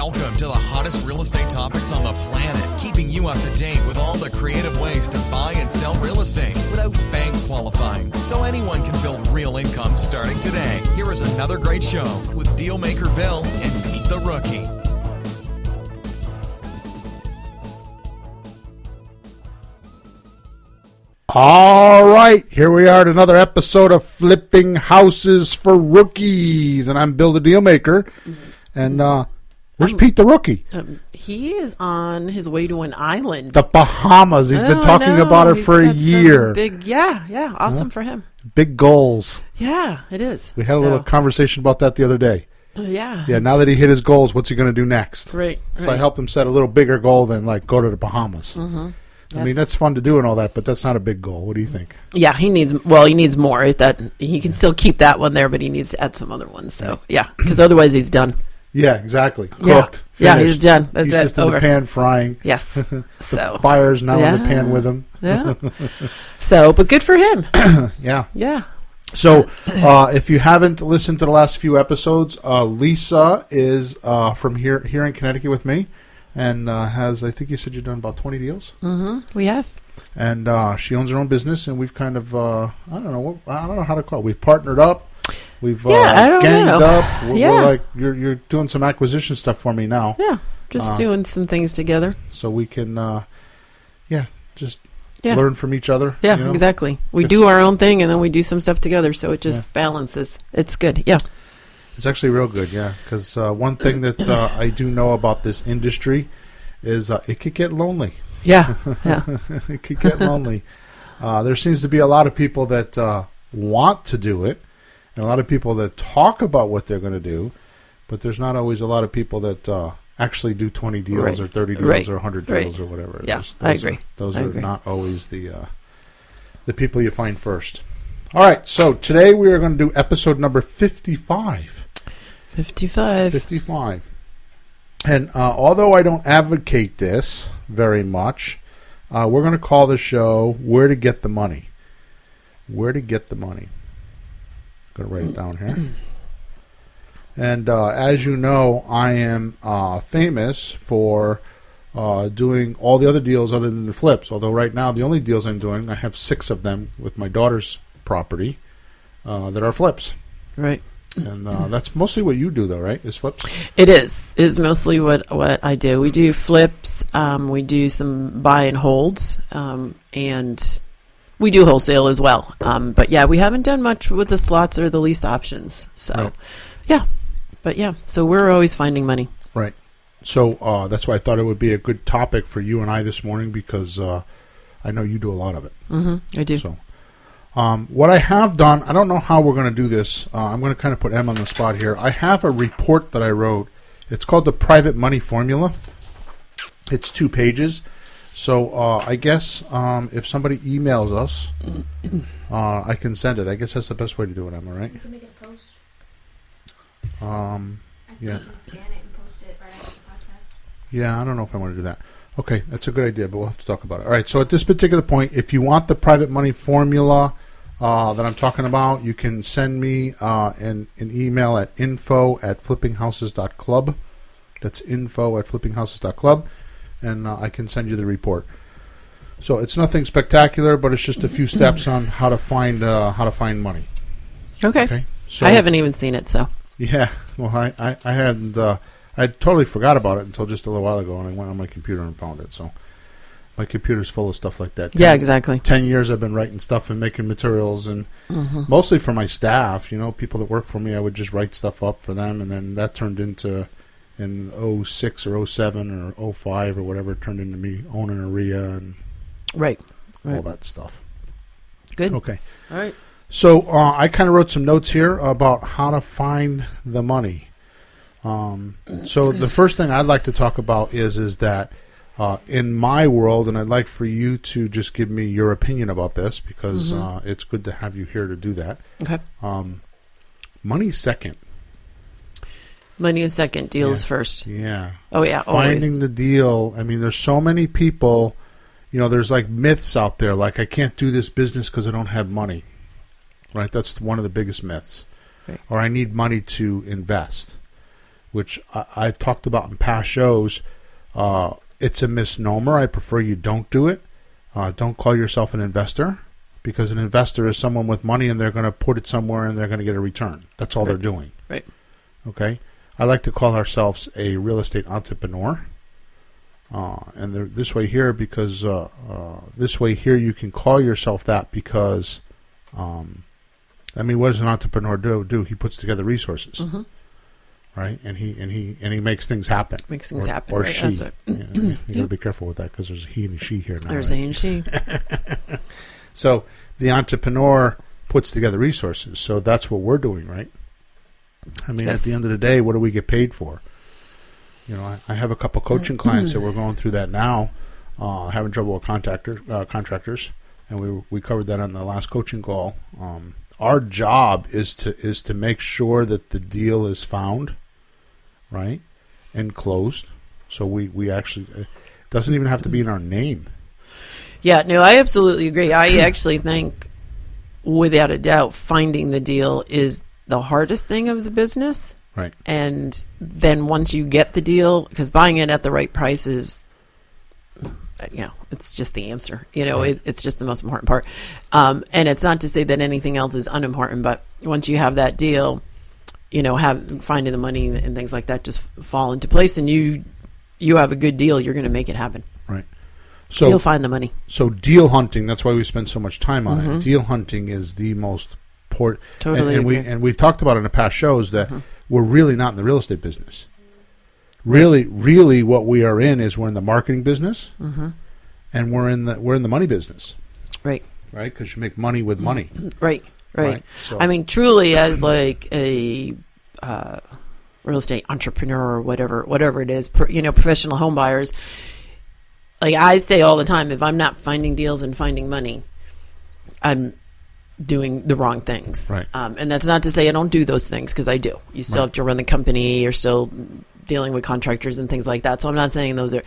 Welcome to the hottest real estate topics on the planet, keeping you up to date with all the creative ways to buy and sell real estate without bank qualifying, so anyone can build real income starting today. Here is another great show with Dealmaker Bill and Pete the Rookie. All right, here we are at another episode of Flipping Houses for Rookies, and I'm Bill the Dealmaker, and where's Pete the Rookie? He is on his way to an island. The Bahamas. He's been talking about it for a year. Awesome for him. Big goals. Yeah, it is. We had a little conversation about that the other day. Yeah. Yeah, now that he hit his goals, what's he going to do next? Right. So I helped him set a little bigger goal than, like, go to the Bahamas. Mm-hmm. I mean, that's fun to do and all that, but that's not a big goal. What do you think? Yeah, he needs more. That he can still keep that one there, but he needs to add some other ones. So, yeah, because otherwise he's done. Yeah, exactly. Cooked. Yeah, Finished. he's done. That's he's it. just in the pan frying. Yes. The fire's now in the pan with him. Yeah. So, but good for him. Yeah. Yeah. So, if you haven't listened to the last few episodes, Lisa is from here in Connecticut with me, and has, I think you said you've done about 20 deals. Mm-hmm. We have. And she owns her own business, and we've kind of I don't know how to call it. We've partnered up. We've ganged up. We're like you're doing some acquisition stuff for me now. Yeah, just doing some things together, so we can learn from each other. Yeah, you know? Exactly. We do our own thing, and then we do some stuff together, so it just balances. It's good. Yeah. It's actually real good, yeah, because one thing that I do know about this industry is it could get lonely. Yeah, it could get lonely. There seems to be a lot of people that want to do it, and a lot of people that talk about what they're going to do, but there's not always a lot of people that actually do 20 deals or 30 deals or 100 deals or whatever. Yeah, I agree. Those are not always the people you find first. All right, so today we are going to do episode number 55. 55. And although I don't advocate this very much, we're going to call the show Where to Get the Money. Where to Get the Money. I'm going to write it down here. And as you know, I am famous for doing all the other deals other than the flips. Although right now the only deals I'm doing, I have 6 of them with my daughter's property that are flips. Right. And that's mostly what you do, though, right? Is flips? It is mostly what I do. We do flips. We do some buy and holds, and we do wholesale as well. But yeah, we haven't done much with the slots or the lease options. So, so we're always finding money. Right. So that's why I thought it would be a good topic for you and I this morning, because I know you do a lot of it. Mm-hmm, I do. So. What I have done, I don't know how we're going to do this. I'm going to kind of put Em on the spot here. I have a report that I wrote. It's called the Private Money Formula. It's 2 pages. So I guess if somebody emails us, I can send it. I guess that's the best way to do it, Emma, right? You can make it a post. Yeah. You can scan it and post it right after the podcast. Yeah, I don't know if I want to do that. Okay, that's a good idea, but we'll have to talk about it. All right, so at this particular point, if you want the Private Money Formula that I'm talking about, you can send me an email at info@flippinghouses.club. That's info@flippinghouses.club, and I can send you the report. So it's nothing spectacular, but it's just a few steps on how to find money. Okay. So I haven't even seen it, so. Yeah, well, I hadn't. I totally forgot about it until just a little while ago, and I went on my computer and found it. So my computer's full of stuff like that. Yeah, exactly. 10 years I've been writing stuff and making materials, and mostly for my staff, people that work for me. I would just write stuff up for them, and then that turned into, in 06 or 07 or 05 or whatever, it turned into me owning a RIA and all that stuff. Good. Okay. All right. So I kind of wrote some notes here about how to find the money. So the first thing I'd like to talk about is that in my world, and I'd like for you to just give me your opinion about this, because it's good to have you here to do that. Okay. Money's second. Money is second. Deal is first. Yeah. Oh, yeah, Finding always. the deal. I mean, there's so many people, there's like myths out there, like I can't do this business because I don't have money. Right? That's one of the biggest myths. Right. Or I need money to invest. which I've talked about in past shows, it's a misnomer. I prefer you don't do it. Don't call yourself an investor, because an investor is someone with money and they're going to put it somewhere and they're going to get a return. That's all they're doing. Right. Okay? I like to call ourselves a real estate entrepreneur. And this way here, because this way here you can call yourself that because, what does an entrepreneur do? He puts together resources, right? And he makes things happen. Makes things happen. Or right? she. That's it. You got to be careful with that because there's a he and a she here now. There's right? a he and she. So the entrepreneur puts together resources. So that's what we're doing, right? I mean, Yes. at the end of the day, what do we get paid for? You know, I have a couple coaching clients that we're going through that now, having trouble with contractors, and we covered that on the last coaching call. Our job is to make sure that the deal is found, right, and closed. So we actually, it doesn't even have to be in our name. Yeah, no, I absolutely agree. I actually think, without a doubt, finding the deal is the hardest thing of the business. Right. And then once you get the deal, because buying it at the right price is, it's just the answer. Right. It's just the most important part. And it's not to say that anything else is unimportant, but once you have that deal, finding the money and things like that just fall into place, and you have a good deal, you're going to make it happen. Right. So You'll find the money. So deal hunting, that's why we spend so much time on it. Deal hunting is the most important. Totally and agree. we've talked about in the past shows that we're really not in the real estate business. Really what we are in is we're in the marketing business, and we're in the money business. Right. Right? Because you make money with money. Right. So, I mean, truly, as like a real estate entrepreneur or whatever it is, professional home buyers, like I say all the time, if I'm not finding deals and finding money, I'm doing the wrong things. Right. And that's not to say I don't do those things, because I do. You still have to run the company. You're still dealing with contractors and things like that. So I'm not saying those are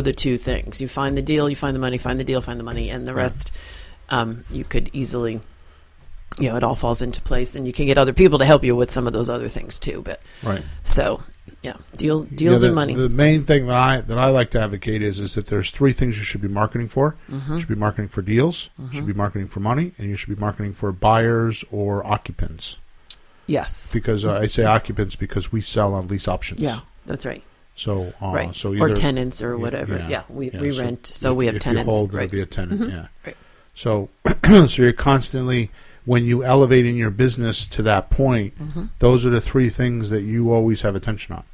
the two things. You find the deal, you find the money, find the deal, find the money, and the rest, you could easily, it all falls into place, and you can get other people to help you with some of those other things too. But right. So deals and money. The main thing that I like to advocate is that there's three things you should be marketing for. You should be marketing for deals, you should be marketing for money, and you should be marketing for buyers or occupants. Yes. Because I say occupants because we sell on lease options. Yeah, that's right. So Right. so Or either, tenants or whatever. We rent, so we have if tenants. you hold, right. it'll be a tenant. Yeah. Right. So so you're constantly, when you elevate in your business to that point, those are the three things that you always have attention on.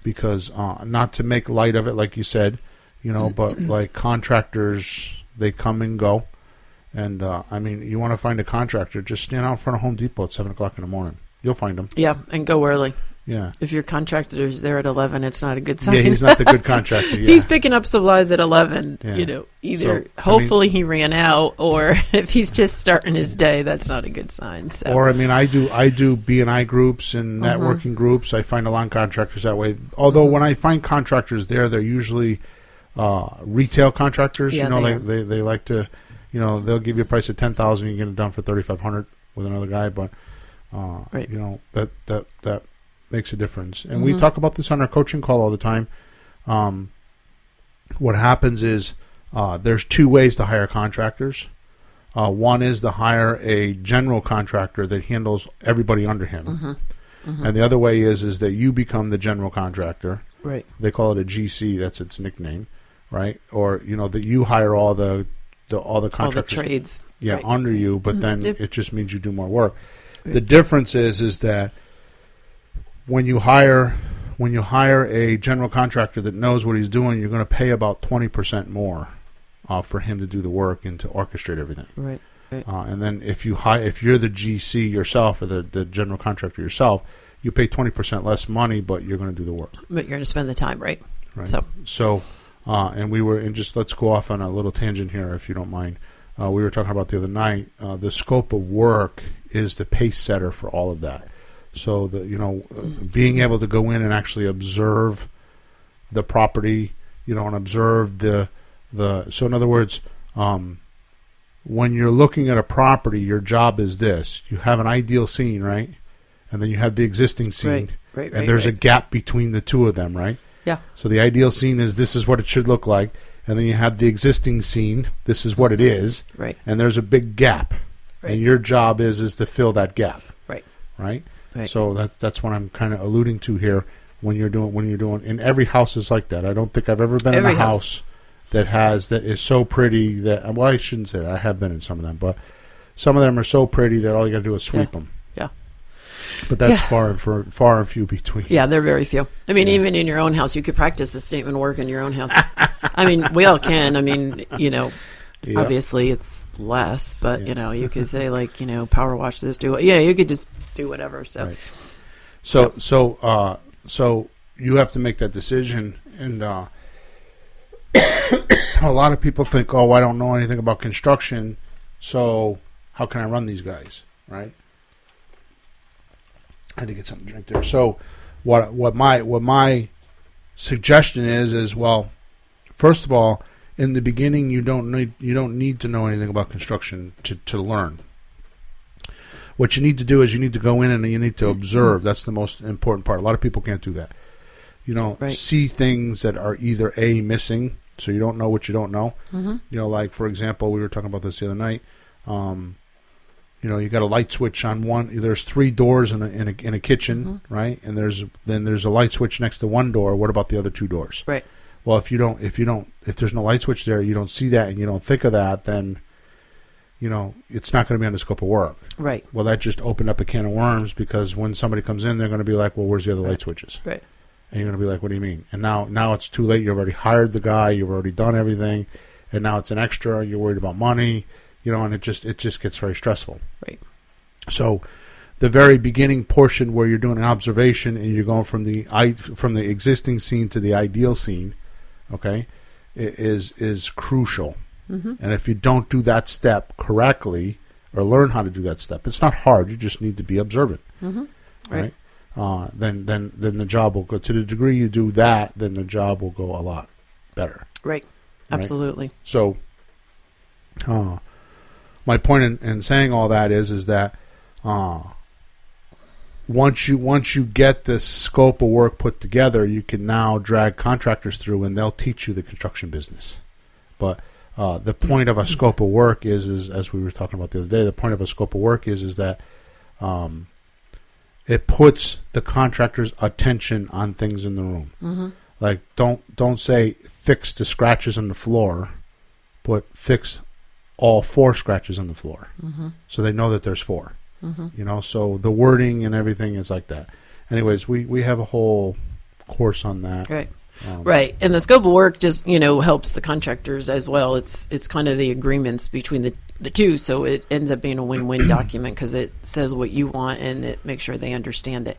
Because not to make light of it, like you said, but like contractors, they come and go. And you want to find a contractor, just stand out in front of Home Depot at 7:00 in the morning. You'll find them. Yeah, and go early. Yeah. If your contractor is there at 11, it's not a good sign. Yeah, he's not the good contractor. Yeah. He's picking up supplies at 11. Yeah. Either So, hopefully he ran out, or if he's just starting his day, that's not a good sign. So. Or I do B&I groups and networking groups. I find a lot of contractors that way. Although when I find contractors there, they're usually retail contractors. Yeah, they like to, they'll give you a price of $10,000, you get it done for $3,500 with another guy. But Right. that makes a difference. And we talk about this on our coaching call all the time. What happens is there's two ways to hire contractors. One is to hire a general contractor that handles everybody under him. And the other way is that you become the general contractor. Right. They call it a GC. That's its nickname, right? Or that you hire all the contractors. All the trades. Yeah, Right. under you, but then Yep. it just means you do more work. The difference is that when you hire a general contractor that knows what he's doing, you're going to pay about 20% more for him to do the work and to orchestrate everything. Right. And then if you're the GC yourself or the general contractor yourself, you pay 20% less money, but you're going to do the work. But you're going to spend the time, right? Right. So And just let's go off on a little tangent here, if you don't mind. We were talking about the other night. The scope of work is the pace setter for all of that. So being able to go in and actually observe the property, and observe the. So in other words, when you're looking at a property, your job is this: you have an ideal scene, right? And then you have the existing scene, Right. and there's a gap between the two of them, right? Yeah. So the ideal scene is this is what it should look like, and then you have the existing scene. This is what it is, Right. and there's a big gap, Right. and your job is to fill that gap, Right. right? Right. So that's what I'm kind of alluding to here. When you're doing, and every house is like that. I don't think I've ever been Every in a house. house that is so pretty that, well, I shouldn't say that. I have been in some of them, but some of them are so pretty that all you got to do is sweep them. Yeah. But that's Yeah. far and few between. Yeah, they're very few. I mean, Yeah. even in your own house, you could practice the statement of work in your own house. I mean, we all can. I mean, Yeah. obviously it's less, but, Yeah. you could say, like, power wash this, do it. Yeah, you could just do whatever. So, Right. So you have to make that decision, and a lot of people think, oh, I don't know anything about construction, so how can I run these guys, right? I had to get something to drink there. So what my suggestion is well, first of all, in the beginning you don't need to know anything about construction to learn. What you need to do is you need to go in and you need to observe. That's the most important part. A lot of people can't do that. Right. See things that are either A, missing, so you don't know what you don't know. Mm-hmm. Like, for example, we were talking about this the other night. You got a light switch on one. There's 3 doors in a kitchen, right? And there's a light switch next to one door. What about the other 2 doors? Right. Well, if there's no light switch there, you don't see that, and you don't think of that, then it's not going to be on the scope of work. Right. Well, that just opened up a can of worms, because when somebody comes in, they're going to be like, well, where's the other light switches? Right. And you're going to be like, what do you mean? And now it's too late. You've already hired the guy. You've already done everything. And now it's an extra. You're worried about money, and it just gets very stressful. Right. So the very beginning portion where you're doing an observation and you're going from the existing scene to the ideal scene, okay, is crucial. Mm-hmm. And if you don't do that step correctly or learn how to do that step, it's not hard. You just need to be observant. Mm-hmm. Right. Then the job will go, to the degree you do that, then the job will go a lot better. Right. Absolutely. So, my point in saying all that is that once you get the scope of work put together, you can now drag contractors through, and they'll teach you the construction business. But the point of a scope of work is as we were talking about the other day, the point of a scope of work is that it puts the contractor's attention on things in the room. Mm-hmm. Like, don't say fix the scratches on the floor, but fix all 4 scratches on the floor. Mm-hmm. So they know that there's 4. Mm-hmm. So the wording and everything is like that. Anyways, we have a whole course on that. Right. Right. And the scope of work just, helps the contractors as well. It's kind of the agreements between the two. So it ends up being a win-win document, because it says what you want and it makes sure they understand it.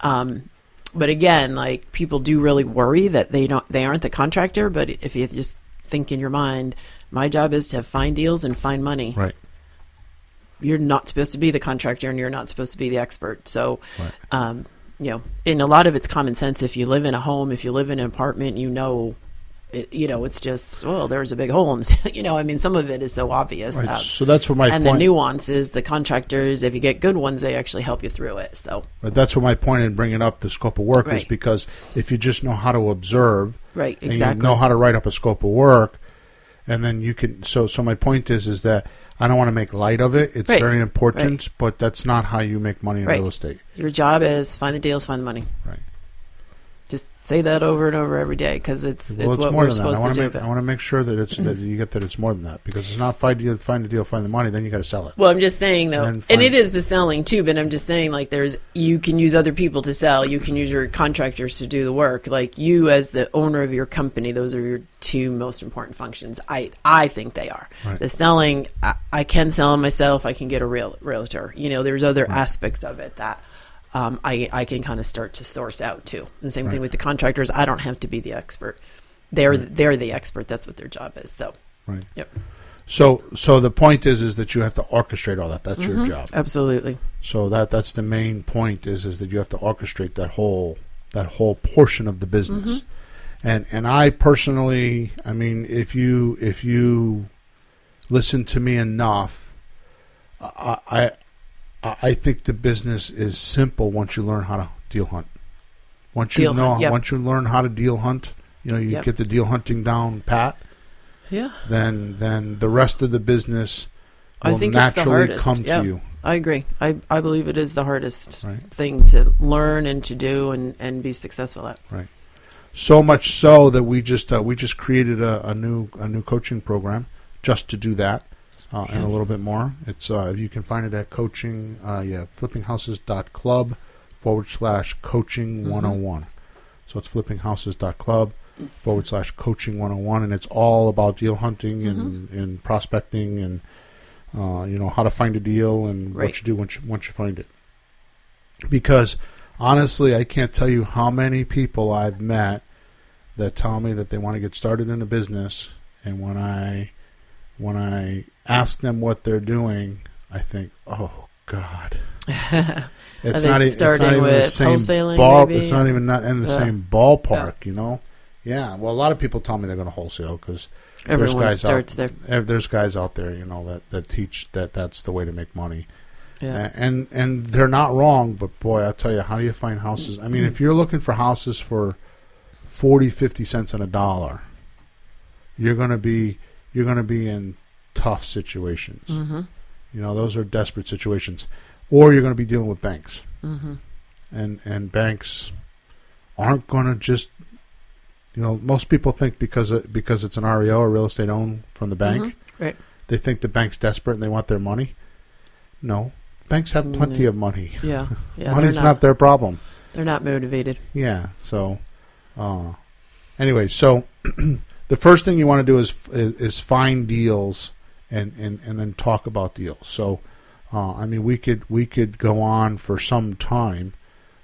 But again, like, people do really worry that they aren't the contractor. But if you just think in your mind, my job is to find deals and find money. Right. You're not supposed to be the contractor, and you're not supposed to be the expert. So, Right. And a lot of it's common sense. If you live in a home, if you live in an apartment, it's just, well, there's a big hole in the, some of it is so obvious. Right. So that's what my and point. the nuance is the contractors, if you get good ones, they actually help you through it. So But that's what my point in bringing up the scope of work is, Right. because if you just know how to observe, right, and exactly. you know how to write up a scope of work, and then you can. So my point is that I don't want to make light of it. It's Right. very important, but that's not how you make money in Right. real estate. Your job is find the deals, find the money. Right. Just say that over and over every day, because it's Well, it's what more we're than that. supposed to do. I want to make sure that that you get that it's more than that, because it's not find the deal, find the money. Then you got to sell it. Well, I'm just saying, though, And and it is the selling too, but I'm just saying, like, you can use other people to sell. You can use your contractors to do the work. Like, you as the owner of your company, those are your 2 most important functions. I think they are. Right. The selling, I can sell them myself. I can get a realtor. There's other aspects of it that I can kind of start to source out too. The same thing with the contractors. I don't have to be the expert. They're the expert. That's what their job is. So, Right. yep. So the point is that you have to orchestrate all that. That's your job. Absolutely. So that's the main point is that you have to orchestrate that whole portion of the business. And I personally, I mean, if you listen to me enough, I think the business is simple once you learn how to deal hunt. Once you Deal know, hunt, yep. once you learn how to deal hunt, you Yep. get the deal hunting down pat. Yeah. Then the rest of the business I will think it's the naturally hardest. come Yep. to you. I agree. I believe it is the hardest Right. thing to learn and to do and be successful at. Right. So much so that we just created a new coaching program just to do that and a little bit more. It's you can find it at flippinghouses.club/coaching 101. So it's flippinghouses.club/coaching 101, and it's all about deal hunting and prospecting and how to find a deal and Right. what you do once you find it. Because honestly, I can't tell you how many people I've met that tell me that they want to get started in a business, and when I ask them what they're doing, I think, oh God, it's they not starting even the with same wholesaling, ball. maybe? It's not even in the Yeah. same ballpark, Yeah, well, a lot of people tell me they're going to wholesale because Everyone starts there. There's guys out there, that teach that that's the way to make money. Yeah. And they're not wrong, but boy, I'll tell you, how do you find houses? I mean, if you're looking for houses for 40, 50 cents on a dollar, you're going to be in tough situations. Mm-hmm. Those are desperate situations. Or you're going to be dealing with banks. Mm-hmm. And banks aren't going to just, most people think because it's an REO or real estate owned from the bank, Right. they think the bank's desperate and they want their money. No, banks have plenty of money. Yeah. Yeah. Money's they're not their problem. They're not motivated. Yeah. So, anyway, so the first thing you want to do is find deals and then talk about deals. So, we could go on for some time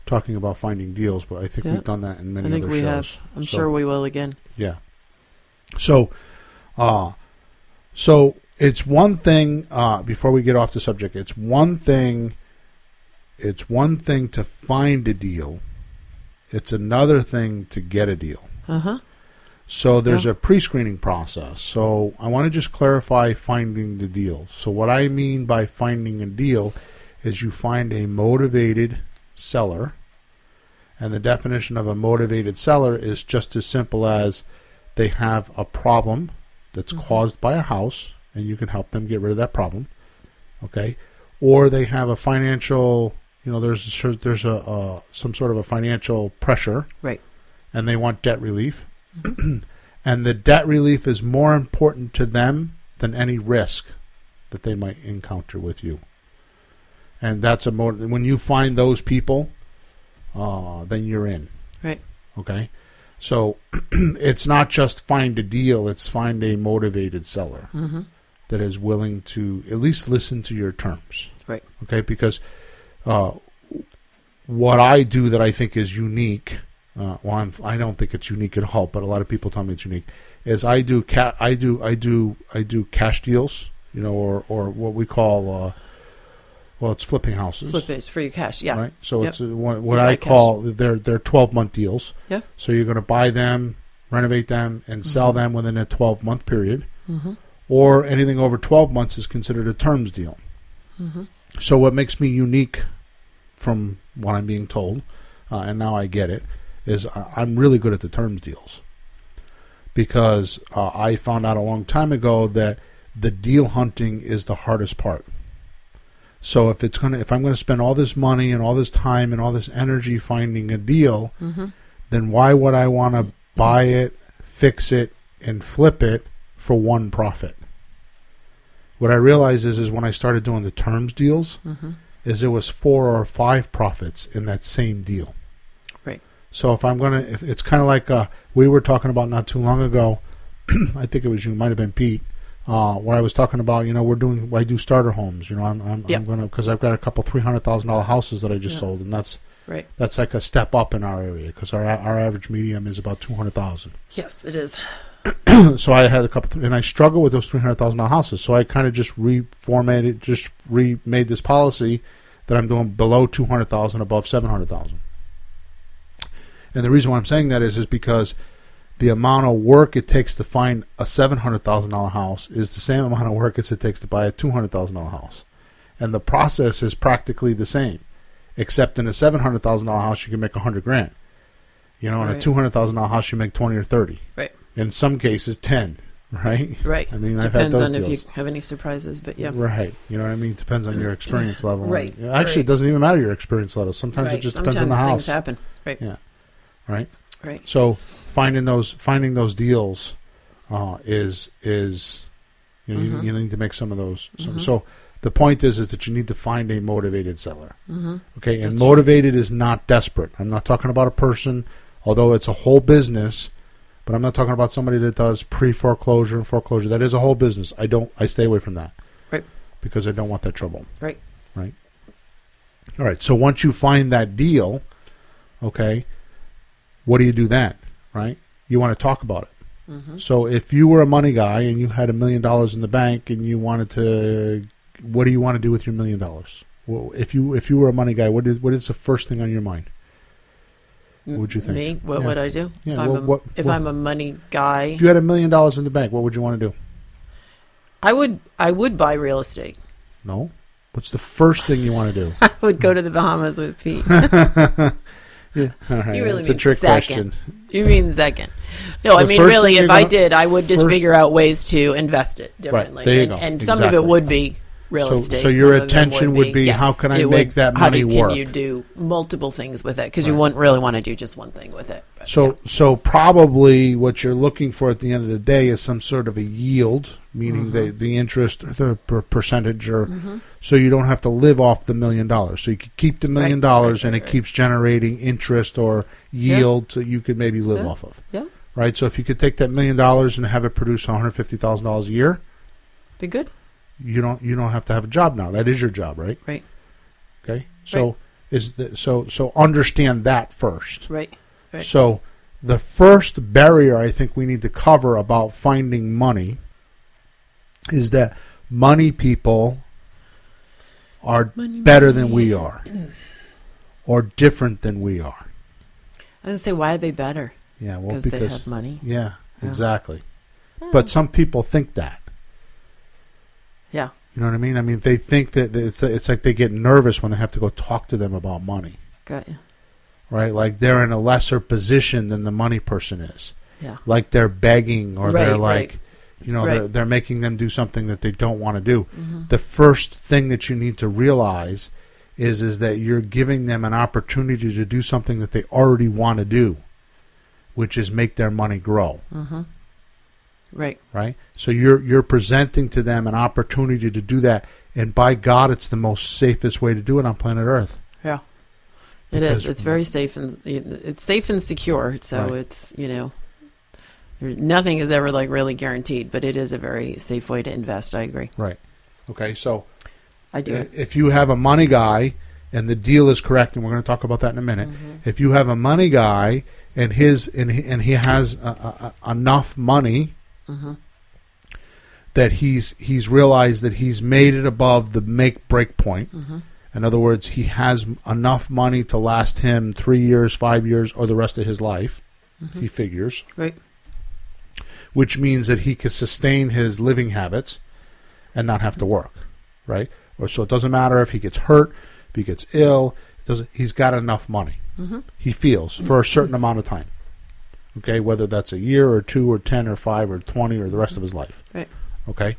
talking about finding deals, but I think Yeah. we've done that in many I think other we shows. have. I'm sure we will again. Yeah. So it's one thing. Before we get off the subject, it's one thing to find a deal. It's another thing to get a deal. Uh-huh. So there's a pre-screening process. So I want to just clarify finding the deal. So what I mean by finding a deal is you find a motivated seller. And the definition of a motivated seller is just as simple as they have a problem that's caused by a house, and you can help them get rid of that problem. Okay? Or they have a financial, there's some sort of a financial pressure. Right. And they want debt relief. And the debt relief is more important to them than any risk that they might encounter with you. And that's when you find those people, then you're in. Right. Okay? So it's not just find a deal, it's find a motivated seller that is willing to at least listen to your terms. Right. Okay? Because what I do that I think is unique, I don't think it's unique at all, but a lot of people tell me it's unique, is I do cash deals, or what we call it's flipping houses. Flip it for your cash. Yeah. Right. So Yep. it's what You I buy call they're 12-month deals. Yeah. So you're going to buy them, renovate them, and sell them within a 12-month period. Mm-hmm. Or anything over 12 months is considered a terms deal. Mm-hmm. So what makes me unique from what I'm being told, and now I get it, is I'm really good at the terms deals. Because I found out a long time ago that the deal hunting is the hardest part. So if I'm going to spend all this money and all this time and all this energy finding a deal, then why would I want to buy it, fix it, and flip it for one profit? What I realized is when I started doing the terms deals, is there was 4 or 5 profits in that same deal. Right. So if it's kind of like we were talking about not too long ago, I think it was you, might have been Pete, where I was talking about, I do starter homes. I'm gonna, because I've got a couple $300,000 houses that I just sold, and that's like a step up in our area because our average medium is about $200,000. Yes, it is. So I had a couple, and I struggle with those $300,000 houses. So I kind of just remade this policy that I'm doing below $200,000, above $700,000. And the reason why I'm saying that is because the amount of work it takes to find a $700,000 house is the same amount of work it takes to buy a $200,000 house. And the process is practically the same, except in a $700,000 house you can make $100,000. You know, in a Right. $200,000 house, you make 20 or 30. Right. In some cases, 10. Right. Right. I mean, I've had Depends those on deals. if you have any surprises, but yeah. Right. You know what I mean? Depends on your experience level. Right, Actually, right. it doesn't even matter your experience level. Sometimes it Right. just Sometimes depends on the things house. happen. Right. Yeah. Right. Right. So finding those deals is you know, Mm-hmm. you need to make some of those. So the point is that you need to find a motivated seller. Mm-hmm. Okay, and motivated is not desperate. I'm not talking about a person, although it's a whole business. But I'm not talking about somebody that does pre-foreclosure and foreclosure. That is a whole business. I stay away from that. Right. Because I don't want that trouble. Right. Right. All right. So once you find that deal, okay, what do you do then? Right? You want to talk about it. Mm-hmm. So if you were a money guy and you had $1 million in the bank and you wanted to, what do you want to do with your $1 million? Well, if you were a money guy, what is the first thing on your mind? What would you think? Me? What Yeah. would I do? Yeah, If I'm a money guy, If you had $1 million in the bank, what would you want to do? I would buy real estate. No. What's the first thing you want to do? I would go to the Bahamas with Pete. Yeah. All right. You really It's a mean trick second. question. You mean second? No, I The mean first really. thing If you're I gonna- did, I would just first- figure out ways to invest it differently. there you and, go. and some of Exactly. it would be real So- estate. so your Some of them attention would be, how can I it make would- that how money work? Can you do multiple things with it? Because you Right. wouldn't really want to do just one thing with it. But, So probably what you're looking for at the end of the day is some sort of a yield, meaning the interest, the percentage, or so you don't have to live off the $1 million. So you could keep the $1 million Right, and it right. keeps generating interest or yield, so you could maybe live Yeah. off of. yeah, Right. So if you could take that $1 million and have it produce $150,000 a year, be good. you don't have to have a job now. That is your job, right? Right, Okay. So so understand that first. right, right. So the first barrier I think we need to cover about finding money is that money people are better than we are or different than we are. I was gonna say, why are they better? Yeah, well, Because they because have money. yeah, Yeah. exactly. But some people think that. Yeah, You know what I mean? I mean, they think that it's like they get nervous when they have to go talk to them about money, got you. right? Like they're in a lesser position than the money person is. Yeah, Like they're begging or they're Right, like, right. you know, Right. they're making them do something that they don't want to do. The first thing that you need to realize is that you're giving them an opportunity to do something that they already want to do, which is make their money grow. right. Right? So you're presenting to them an opportunity to do that, and by God, it's the most safest way to do it on planet Earth. Yeah, it Because- is. It's very safe and it's safe and secure. So Right. it's nothing is ever like really guaranteed, but it is a very safe way to invest. I agree. Right. Okay. So I do. if you have a money guy and the deal is correct, and we're going to talk about that in a minute. If you have a money guy and he has enough money that he's realized that he's made it above the make break point. In other words, he has enough money to last him 3 years, 5 years, or the rest of his life. He figures, Right. which means that he can sustain his living habits and not have to work, right? Or so it doesn't matter if he gets hurt, if he gets ill. He's got enough money. He feels for a certain amount of time. Okay, whether that's a year or 2 or 10 or 5 or 20 or the rest of his life. Right. Okay.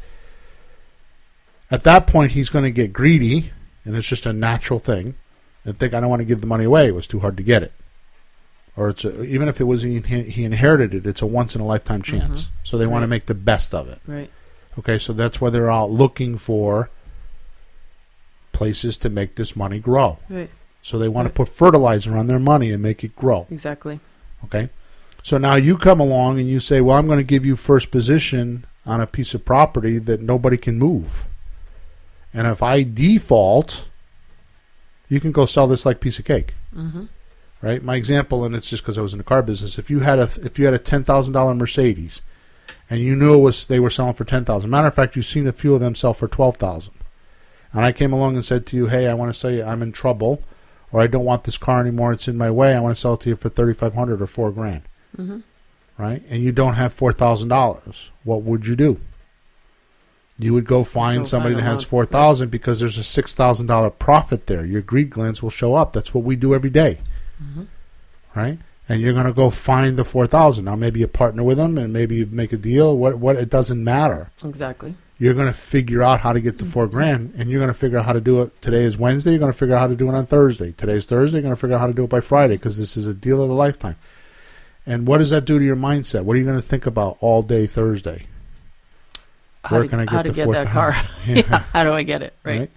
At that point, he's going to get greedy, and it's just a natural thing, and think, I don't want to give the money away. It was too hard to get it. Or even if it was he inherited it, it's a once in a lifetime chance. So they want to Right. make the best of it. Right. Okay, so that's why they're out looking for places to make this money grow. Right. So they want to put fertilizer on their money and make it grow. Exactly. Okay, so now you come along and you say, well, I'm going to give you first position on a piece of property that nobody can move. And if I default, you can go sell this like piece of cake. Right? My example, and it's just because I was in the car business. If you had a $10,000 Mercedes, and you knew they were selling for $10,000. Matter of fact, you've seen a few of them sell for $12,000. And I came along and said to you, hey, I want to sell you, I'm in trouble, or I don't want this car anymore. It's in my way. I want to sell it to you for $3,500 or $4,000. Right? And you don't have $4,000. What would you do? You would go find somebody that has $4,000 because there's a $6,000 profit there. Your greed glands will show up. That's what we do every day. Right? and you're going to go find the $4,000. Now, maybe you partner with them, and maybe you make a deal. What it doesn't matter. Exactly. You're going to figure out how to get the $4,000, and you're going to figure out how to do it. Today is Wednesday. You're going to figure out how to do it on Thursday. Today's Thursday. You're going to figure out how to do it by Friday, because this is a deal of a lifetime. And what does that do to your mindset? What are you going to think about all day Thursday? Where can I get the that car? Yeah. Yeah. How do I get it? Right.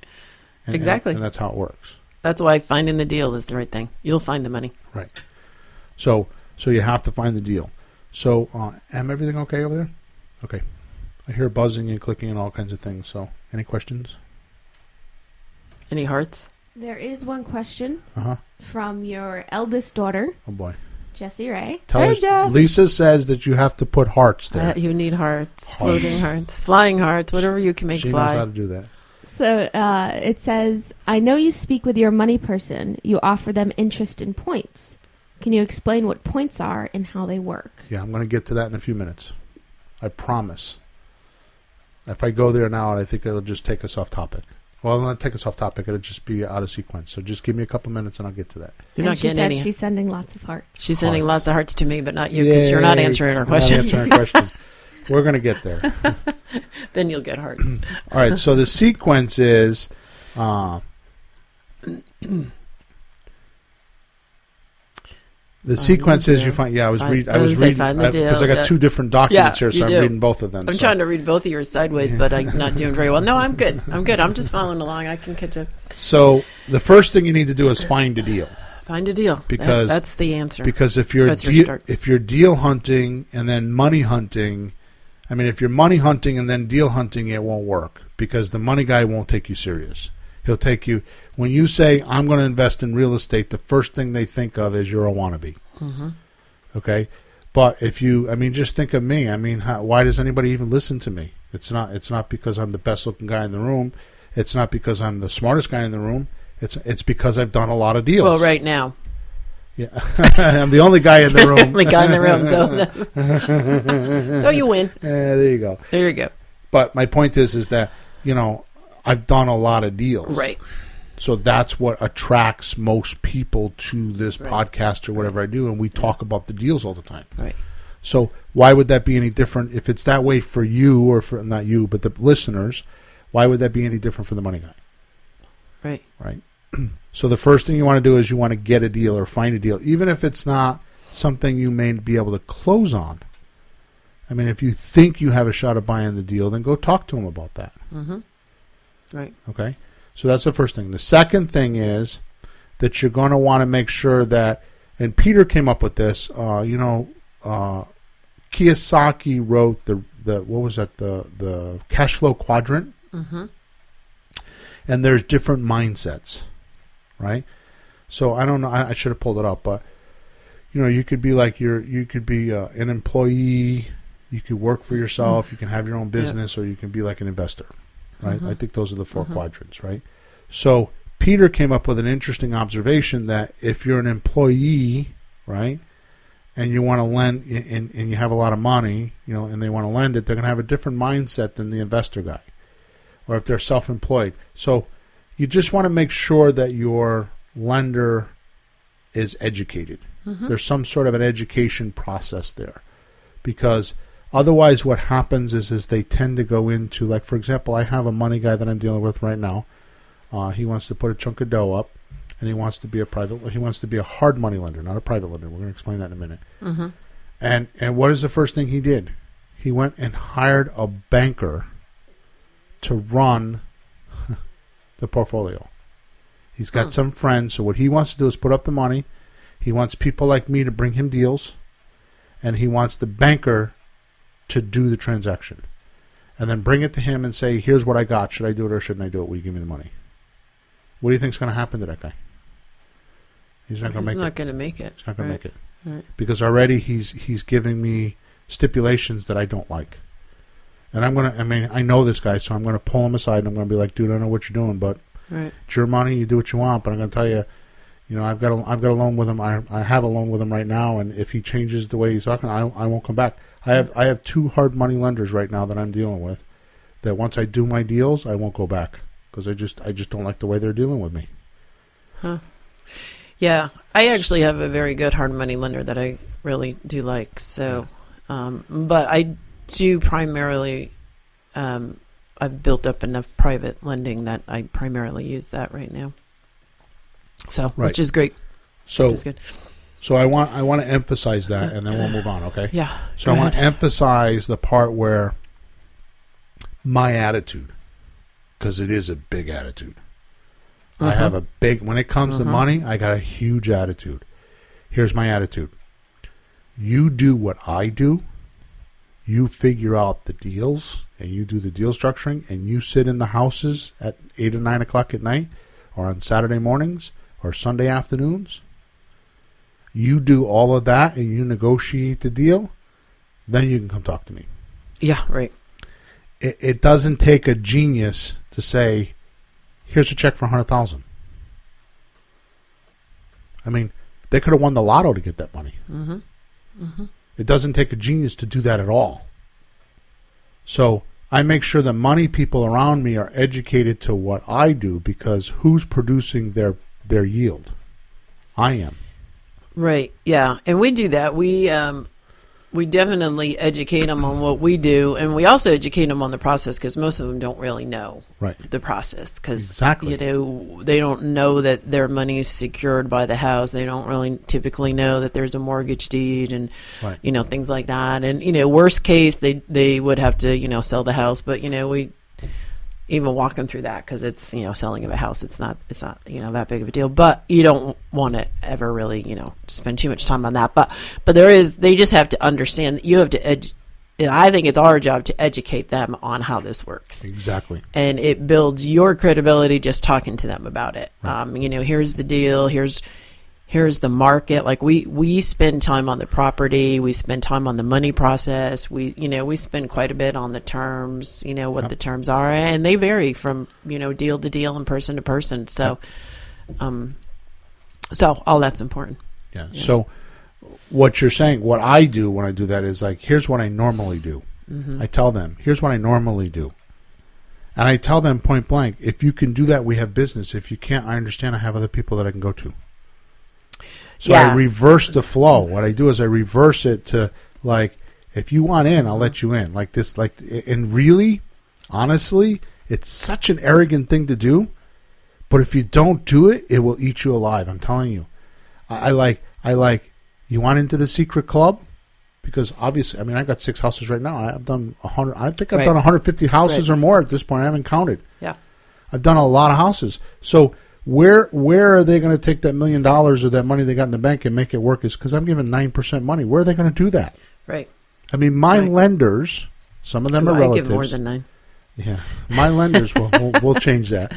Exactly. And that's how it works. That's why finding the deal is the right thing. You'll find the money. Right. So you have to find the deal. So, am everything okay over there? Okay. I hear buzzing and clicking and all kinds of things. So, any questions? Any hearts? There is one question Uh-huh. from your eldest daughter, Oh, boy. Jessie Ray. Tell Hey, us, Jess. Lisa says that you have to put hearts there. You need hearts, floating hearts, flying hearts, whatever you can make She fly. knows how to do that. So it says, I know you speak with your money person. You offer them interest in points. Can you explain what points are and how they work? Yeah, I'm going to get to that in a few minutes. I promise. If I go there now, I think it'll just take us off topic. Well, it'll not take us off topic. It'll just be out of sequence. So just give me a couple minutes and I'll get to that. You're And not she getting said any. she's sending lots of hearts. She's sending Hearts. lots of hearts to me, but not you, because you're not Yay. answering her We're question. Not answering her question. We're going to get there. Then you'll get hearts. All right, so the sequence is the sequence is you find. Yeah, I was reading. I was reading find the deal, because I got two different documents Yeah, here, so you I'm do. reading both of them. I'm so. trying to read both of yours sideways, but I'm not doing very well. No, I'm good. I'm just following along. I can catch up. So the first thing you need to do is find a deal, Find a deal. Because- that's the answer. because if you're That's your start. if you're deal hunting and then money hunting, I mean, if you're money hunting and then deal hunting, it won't work because the money guy won't take you serious. He'll take you when you say I'm going to invest in real estate. The first thing they think of is you're a wannabe. Mm-hmm. Okay, but if you, I mean, just think of me. I mean, why does anybody even listen to me? It's not because I'm the best looking guy in the room. It's not because I'm the smartest guy in the room. It's because I've done a lot of deals. Well, right now. Yeah, I'm the only guy in the room. Only guy in the room, so you win. There you go. There you go. But my point is that I've done a lot of deals. Right. So that's what attracts most people to this Right. podcast or whatever I do, and we talk about the deals all the time. Right. So why would that be any different if it's that way for you or for not you, but the listeners? Why would that be any different for the money guy? Right. Right. So the first thing you want to do is you want to get a deal or find a deal, even if it's not something you may be able to close on. I mean, if you think you have a shot of buying the deal, then go talk to them about that. Mm-hmm. Right. Okay? So that's the first thing. The second thing is that you're going to want to make sure that, and Peter came up with this, Kiyosaki wrote the what was that, the cash flow quadrant. Mm-hmm. And there's different mindsets, right? So I don't know. I should have pulled it up, but you could be like you could be an employee. You could work for yourself. You can have your own business, or you can be like an investor, right? Mm-hmm. I think those are the four quadrants, right? So Peter came up with an interesting observation that if you're an employee, right, and you want to lend, and you have a lot of money, and they want to lend it, they're going to have a different mindset than the investor guy. Or if they're self-employed. So you just want to make sure that your lender is educated. Mm-hmm. There's some sort of an education process there. Because otherwise what happens is they tend to go into, like, for example, I have a money guy that I'm dealing with right now. He wants to put a chunk of dough up, and he wants to be a hard money lender, not a private lender. We're going to explain that in a minute. Mm-hmm. And what is the first thing he did? He went and hired a banker to run the portfolio. He's got some friends, so what he wants to do is put up the money. He wants people like me to bring him deals, and he wants the banker to do the transaction. And then bring it to him and say, here's what I got. Should I do it or shouldn't I do it? Will you give me the money? What do you think is going to happen to that guy? He's not going to make it. He's not going to make it. He's not going to make it. Right. Because already he's giving me stipulations that I don't like. And I know this guy, so I'm going to pull him aside and I'm going to be like, dude, I know what you're doing, but Right. it's your money, you do what you want. But I'm going to tell you, I've got a loan with him. I have a loan with him right now, and if he changes the way he's talking, I won't come back. I have two hard money lenders right now that I'm dealing with. That once I do my deals, I won't go back because I just don't like the way they're dealing with me. Huh. Yeah, I actually have a very good hard money lender that I really do like. So, but I do primarily, I've built up enough private lending that I primarily use that right now. So, Right. which is great. So, Which is good. so I want to emphasize that, and then we'll move on. Okay. Yeah. So go I want to ahead. emphasize the part where my attitude, because it is a big attitude. I have a big, when it comes to money, I got a huge attitude. Here's my attitude. You do what I do. You figure out the deals, and you do the deal structuring, and you sit in the houses at 8 or 9 o'clock at night, or on Saturday mornings, or Sunday afternoons. You do all of that, and you negotiate the deal. Then you can come talk to me. Yeah, right. It doesn't take a genius to say, here's a check for $100,000. I mean, they could have won the lotto to get that money. It doesn't take a genius to do that at all. So I make sure the money people around me are educated to what I do, because who's producing their yield? I am. Right. Yeah. And we do that. We definitely educate them on what we do, and we also educate them on the process, because most of them don't really know Right. the process, because Exactly. you know, they don't know that their money is secured by the house. They don't really typically know that there's a mortgage deed and Right. you know, things like that. And you know, worst case, they would have to, you know, sell the house, but you know, we even walk them through that, because it's, you know, selling of a house, it's not you know, that big of a deal, but you don't want to ever really, you know, spend too much time on that. But they just have to understand that you have to I think it's our job to educate them on how this works. Exactly. And it builds your credibility just talking to them about it. You know, here's the deal, here's the market. Like we spend time on the property, we spend time on the money process. We spend quite a bit on the terms, you know, what the terms are, and they vary from, you know, deal to deal and person to person. So, so all that's important. Yeah. So what you're saying, what I do when I do that is like, here's what I normally do. I tell them, here's what I normally do. And I tell them point blank, if you can do that, we have business. If you can't, I understand. I have other people that I can go to. So I reverse the flow. What I do is I reverse it to, like, if you want in, I'll let you in. Like this, like, and really, honestly, it's such an arrogant thing to do. But if you don't do it, it will eat you alive. I'm telling you. I like, you want into the secret club? Because obviously, I mean, I got 6 houses right now. I've done 100. I think I've done 150 houses or more at this point. I haven't counted. Yeah. I've done a lot of houses. So where are they going to take that $1 million or that money they got in the bank and make it work? Is because I'm giving 9% money. Where are they going to do that? Right. I mean, my lenders, some of them are I relatives. give more than 9. Yeah, my lenders. We'll change that.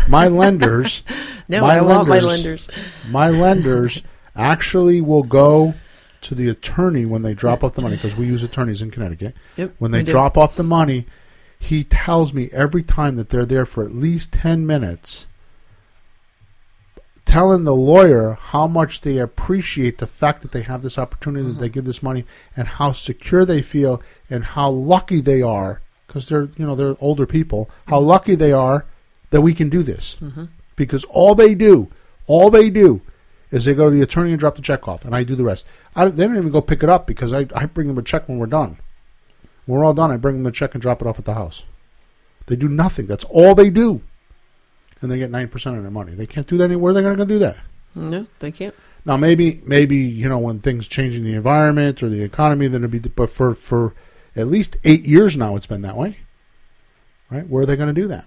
My lenders. No, I want my lenders. My lenders actually will go to the attorney when they drop off the money, because we use attorneys in Connecticut. Yep, when they we do. drop off the money, he tells me every time that they're there for at least 10 minutes, telling the lawyer how much they appreciate the fact that they have this opportunity, that they give this money, and how secure they feel, and how lucky they are, because they're older people, how lucky they are that we can do this. Because all they do is they go to the attorney and drop the check off, and I do the rest. They don't even go pick it up, because I bring them a check when we're done. When we're all done, I bring them a check and drop it off at the house. They do nothing. That's all they do. And they get 9% of their money. They can't do that anywhere. They're going to do that. No, they can't. Now, maybe when things change in the environment or the economy, then it'll be. But for at least 8 years now, it's been that way. Right? Where are they going to do that?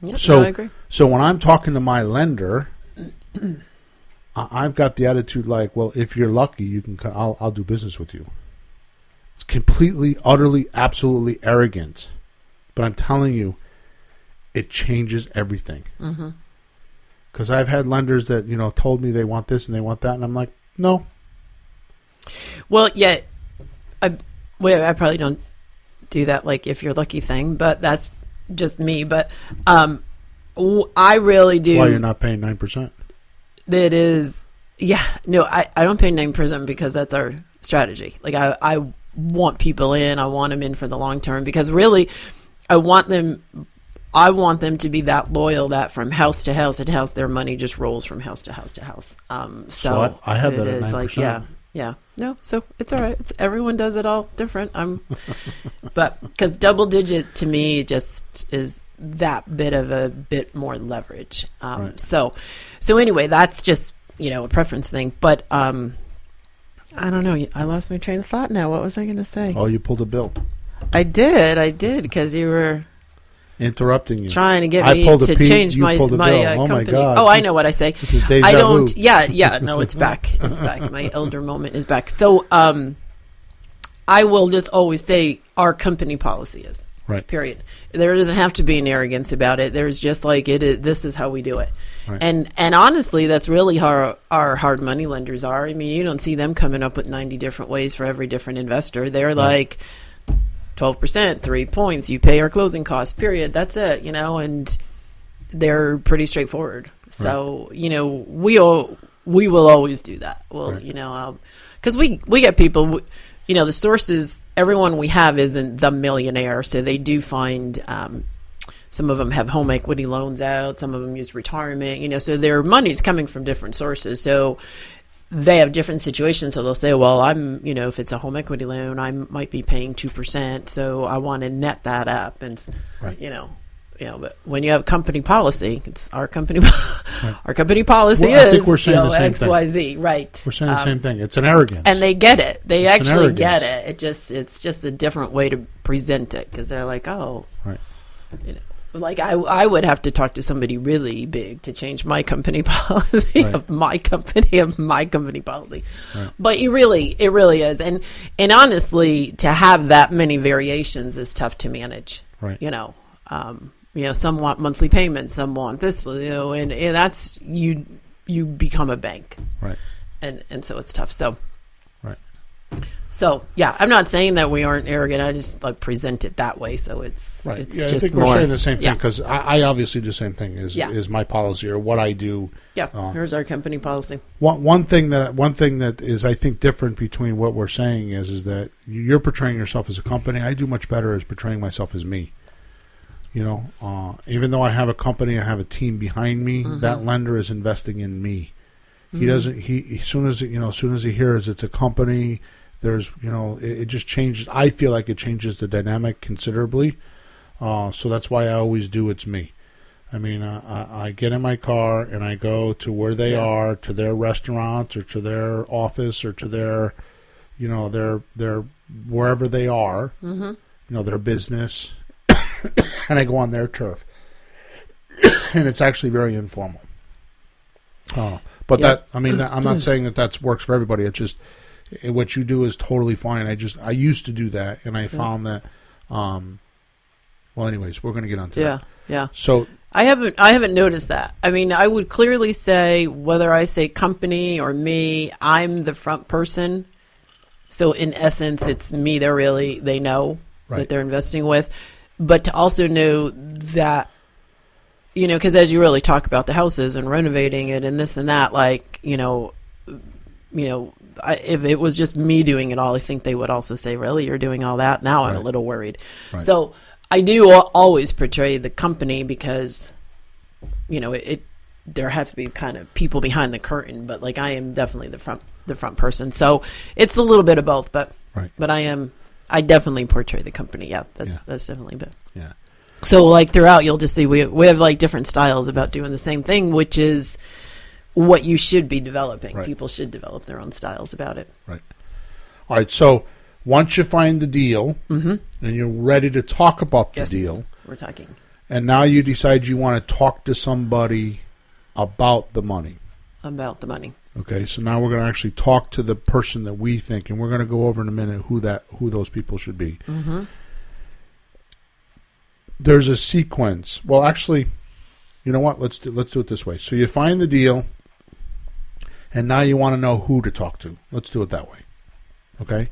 Yep, So, I agree. So when I'm talking to my lender, I've got the attitude like, well, if you're lucky, you can. I'll do business with you. It's completely, utterly, absolutely arrogant, but I'm telling you, it changes everything. Because I've had lenders that told me they want this and they want that, and I'm like, no. Well, yeah, I probably don't do that. Like, if you're lucky thing, but that's just me. But I really do. That's why you're not paying 9%. That is, yeah. No, I don't pay 9% because that's our strategy. Like, I want people in. I want them in for the long term, because really, I want them I want them to be that loyal that from house to house, their money just rolls from house to house to house. So I have that it at is 9%. Yeah. No, so it's all right. Everyone does it all different. But because double digit to me just is that bit more leverage. Right. So anyway, that's just, a preference thing. But I don't know. I lost my train of thought now. What was I going to say? Oh, you pulled a bill. I did because you were Interrupting you. trying to get I me pulled a to Pete, change you my pulled a my bill. Oh, my company. God. Oh, I know what I say. This is deja I don't. vu. Yeah. No, it's back. It's back. My elder moment is back. So, I will just always say our company policy is Right. period. There doesn't have to be an arrogance about it. There's just like it is. This is how we do it. Right. And honestly, that's really how our hard money lenders are. I mean, you don't see them coming up with 90 different ways for every different investor. They're like 12%, 3 points. You pay our closing costs. Period. That's it. And they're pretty straightforward. So we will always do that. Well, Right. because we get people. The sources. Everyone we have isn't the millionaire, so they do find. Some of them have home equity loans out. Some of them use retirement. So their money's coming from different sources. So they have different situations. So they'll say, well, I'm, if it's a home equity loan, I might be paying 2%. So I want to net that up. And, Right. But when you have company policy, it's our company, our company policy Well, I is think we're saying the same thing. XYZ, right? We're saying the same thing. It's an arrogance. And they get it. They It's an actually get arrogance. it. It's just a different way to present it because they're like, oh, Right. like I would have to talk to somebody really big to change my company policy Right. of my company policy. Right. But it really is. And honestly, to have that many variations is tough to manage. Right. Some want monthly payments, some want this, and that's you become a bank. Right. And so it's tough. So Right. So yeah, I'm not saying that we aren't arrogant. I just present it that way, so it's Right. It's Yeah, just I think more, we're saying the same thing yeah. because I obviously do the same thing Yeah. is my policy or what I do. Yeah, here's our company policy. One thing that is I think different between what we're saying is that you're portraying yourself as a company. I do much better as portraying myself as me. Even though I have a company, I have a team behind me. Mm-hmm. That lender is investing in me. He doesn't. He as soon as he hears it's a company, there's it just changes. I feel like it changes the dynamic considerably. So that's why I always do. It's me. I mean, I get in my car and I go to where they are, to their restaurant or to their office or to their, their wherever they are, their business, and I go on their turf, and it's actually very informal. But I'm not saying that works for everybody. It's just what you do is totally fine. I used to do that, and I found that. Well, anyways, we're going to get onto that. Yeah. So I haven't noticed that. I mean, I would clearly say whether I say company or me, I'm the front person. So in essence, it's me. They know that they're investing with, but to also know that, because as you really talk about the houses and renovating it and this and that, if it was just me doing it all, I think they would also say, really, you're doing all that? Now I'm a little worried. Right. So I do always portray the company because, there have to be kind of people behind the curtain, but I am definitely the front person. So it's a little bit of both, but I definitely portray the company. Yeah, that's definitely bit. Yeah. So throughout, you'll just see we have different styles about doing the same thing, which is what you should be developing. Right. People should develop their own styles about it. Right. All right. So once you find the deal and you're ready to talk about the deal, we're talking. And now you decide you want to talk to somebody about the money. About the money. Okay. So now we're going to actually talk to the person that we think, and we're going to go over in a minute who those people should be. Mm-hmm. There's a sequence. Well, actually, you know what? Let's do it this way. So you find the deal, and now you want to know who to talk to. Let's do it that way. Okay?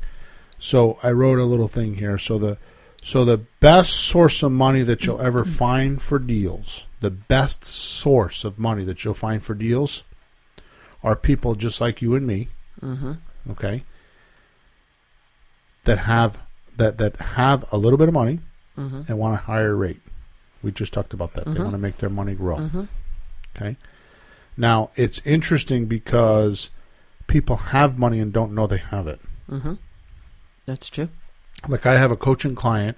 So I wrote a little thing here. So the best source of money that you'll ever find for deals, the best source of money that you'll find for deals are people just like you and me. Okay? That have a little bit of money and want a higher rate. We just talked about that. They want to make their money grow. Okay. Now, it's interesting because people have money and don't know they have it. That's true. Like I have a coaching client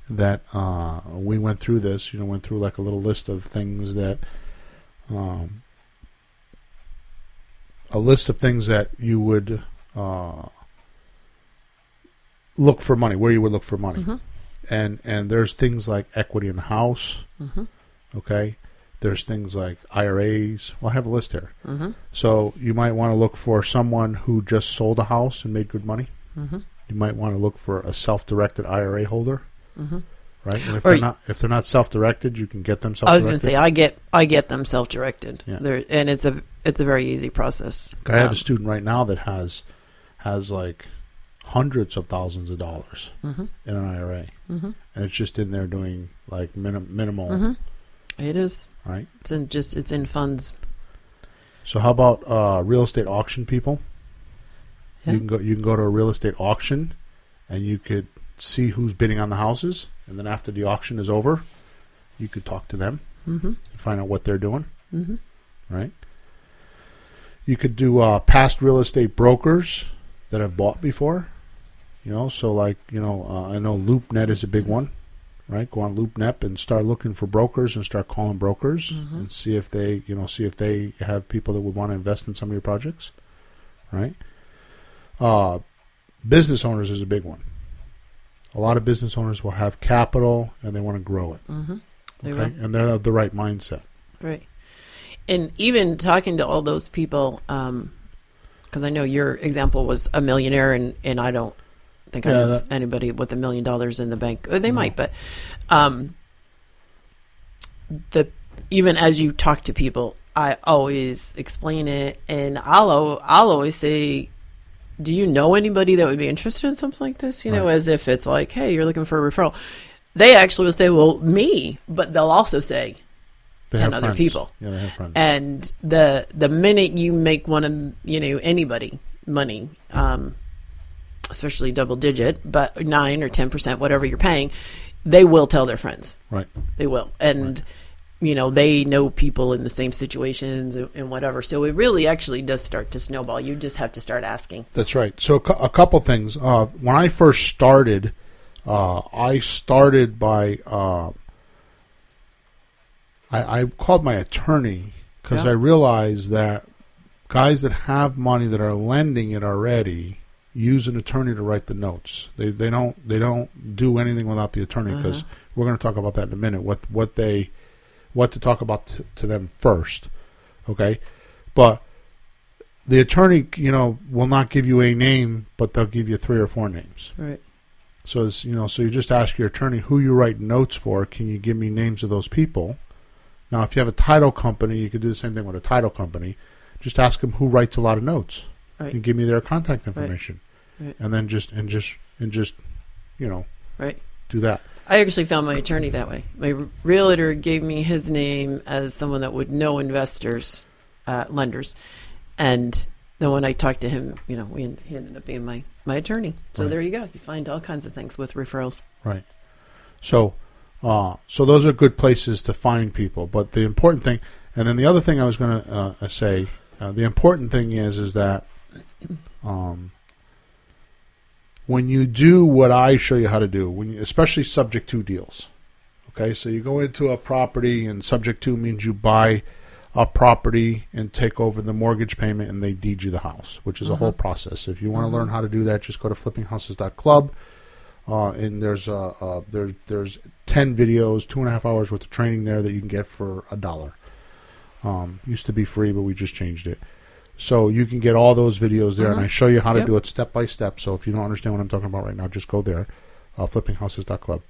that we went through this, went through like a little list of things that, you would look for money, where you would look for money. And there's things like equity in the house. Okay. There's things like IRAs. Well, I have a list here. So you might want to look for someone who just sold a house and made good money. You might want to look for a self-directed IRA holder, right? And if they're not self-directed, you can get them self-directed. I was going to say I get them self-directed, and it's a very easy process. I have a student right now that has like hundreds of thousands of dollars in an IRA, and it's just in there doing like minimal. It is right. It's in funds. So how about real estate auction people? Yeah. You can go to a real estate auction, and you could see who's bidding on the houses, and then after the auction is over, you could talk to them and find out what they're doing. Right. You could do past real estate brokers that have bought before. So like I know LoopNet is a big one. Right, go on LoopNet and start looking for brokers and start calling brokers and see if they have people that would want to invest in some of your projects. Right. Business owners is a big one. A lot of business owners will have capital and they want to grow it. They okay, will. and they're the right mindset. Right. And even talking to all those people, because I know your example was a millionaire, and I don't think I know anybody with $1 million in the bank. They might, but even as you talk to people, I always explain it, and I'll always say, do you know anybody that would be interested in something like this? As if it's like, hey, you're looking for a referral. They actually will say, well, me, but they'll also say 10 other people. Yeah, they have friends. And the minute you make one of, anybody money, especially double digit, but 9 or 10%, whatever you're paying, they will tell their friends. Right. They will. And, they know people in the same situations and whatever. So it really actually does start to snowball. You just have to start asking. That's right. So a couple things. When I first started, I started by, I called my attorney because I realized that guys that have money that are lending it already use an attorney to write the notes. They don't do anything without the attorney, because we're going to talk about that in a minute. What to talk about to them first, okay? But the attorney, will not give you a name, but they'll give you 3 or 4 names. Right. So it's, so you just ask your attorney who you write notes for. Can you give me names of those people? Now, if you have a title company, you could do the same thing with a title company. Just ask them who writes a lot of notes. Right. And give me their contact information, Right. and then just Right. do that. I actually found my attorney that way. My realtor gave me his name as someone that would know investors, lenders, and then when I talked to him, he ended up being my attorney. So there you go. You find all kinds of things with referrals. Right. So those are good places to find people. But the important thing, and then the other thing I was going to say, the important thing is that when you do what I show you how to do, especially subject to deals, okay? So you go into a property, and subject to means you buy a property and take over the mortgage payment, and they deed you the house, which is a whole process. If you want to learn how to do that, just go to flippinghouses.club, and there's 10 videos, 2.5 hours worth of training there that you can get for $1. Used to be free, but we just changed it. So you can get all those videos there, and I show you how to do it step by step. So if you don't understand what I'm talking about right now, just go there, flippinghouses.club.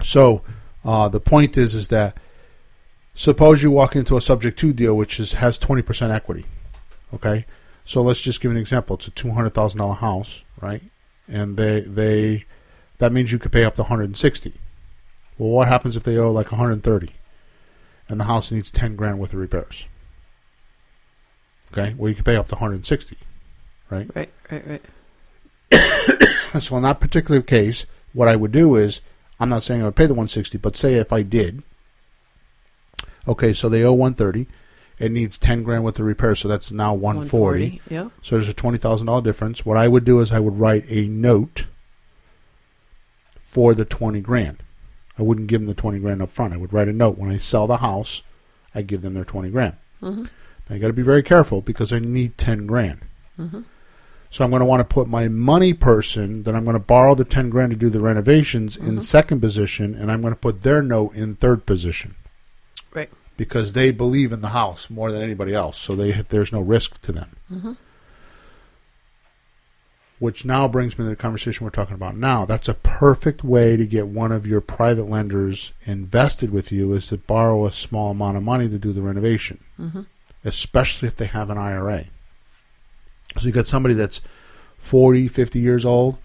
So the point is that suppose you walk into a subject to deal which has 20% equity. Okay, so let's just give an example. It's a $200,000 house, right? And that means you could pay up to $160,000. Well, what happens if they owe like $130,000, and the house needs $10,000 worth of repairs? Okay, well, you can pay up to $160,000, right? Right. So in that particular case, what I would do is I'm not saying I would pay the $160, but say if I did. Okay, so they owe $130. It needs $10,000 worth of repairs, so that's now $140. Yeah. So there's a $20,000 difference. What I would do is I would write a note for the $20,000. I wouldn't give them the $20,000 up front. I would write a note when I sell the house. I give them their $20,000. Mm-hmm. Now you got to be very careful because I need $10,000. Mm-hmm. So I'm going to want to put my money person that I'm going to borrow the $10,000 to do the renovations in second position, and I'm going to put their note in third position. Right. Because they believe in the house more than anybody else, so there's no risk to them. Mm-hmm. Which now brings me to the conversation we're talking about now. That's a perfect way to get one of your private lenders invested with you, is to borrow a small amount of money to do the renovation, especially if they have an IRA. So you got somebody that's 40, 50 years old,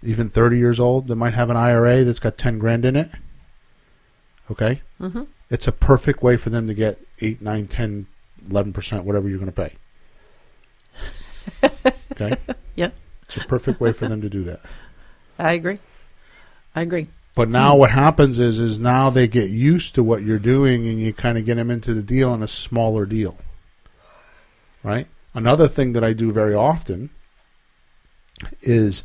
even 30 years old, that might have an IRA that's got $10,000 in it. Okay? Mm-hmm. It's a perfect way for them to get 8, 9, 10, 11%, whatever you're going to pay. Okay? Yep. It's a perfect way for them to do that. I agree. But now what happens is now they get used to what you're doing, and you kind of get them into the deal in a smaller deal. Right? Another thing that I do very often is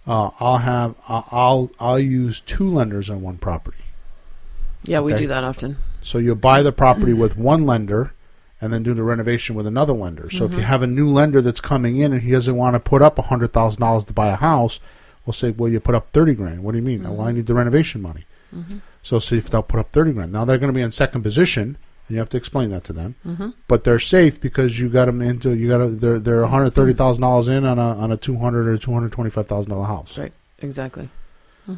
I'll use two lenders on one property. Yeah, we Okay. do that often. So you buy the property with one lender and then do the renovation with another lender. So if you have a new lender that's coming in and he doesn't want to put up $100,000 to buy a house, we'll say, well, you put up $30,000. What do you mean? Well, I need the renovation money. So see if they'll put up $30,000. Now they're going to be in second position, and you have to explain that to them. But they're safe because you got them into they're $130,000 in on a $200,000 or $225,000 house. Right. Exactly.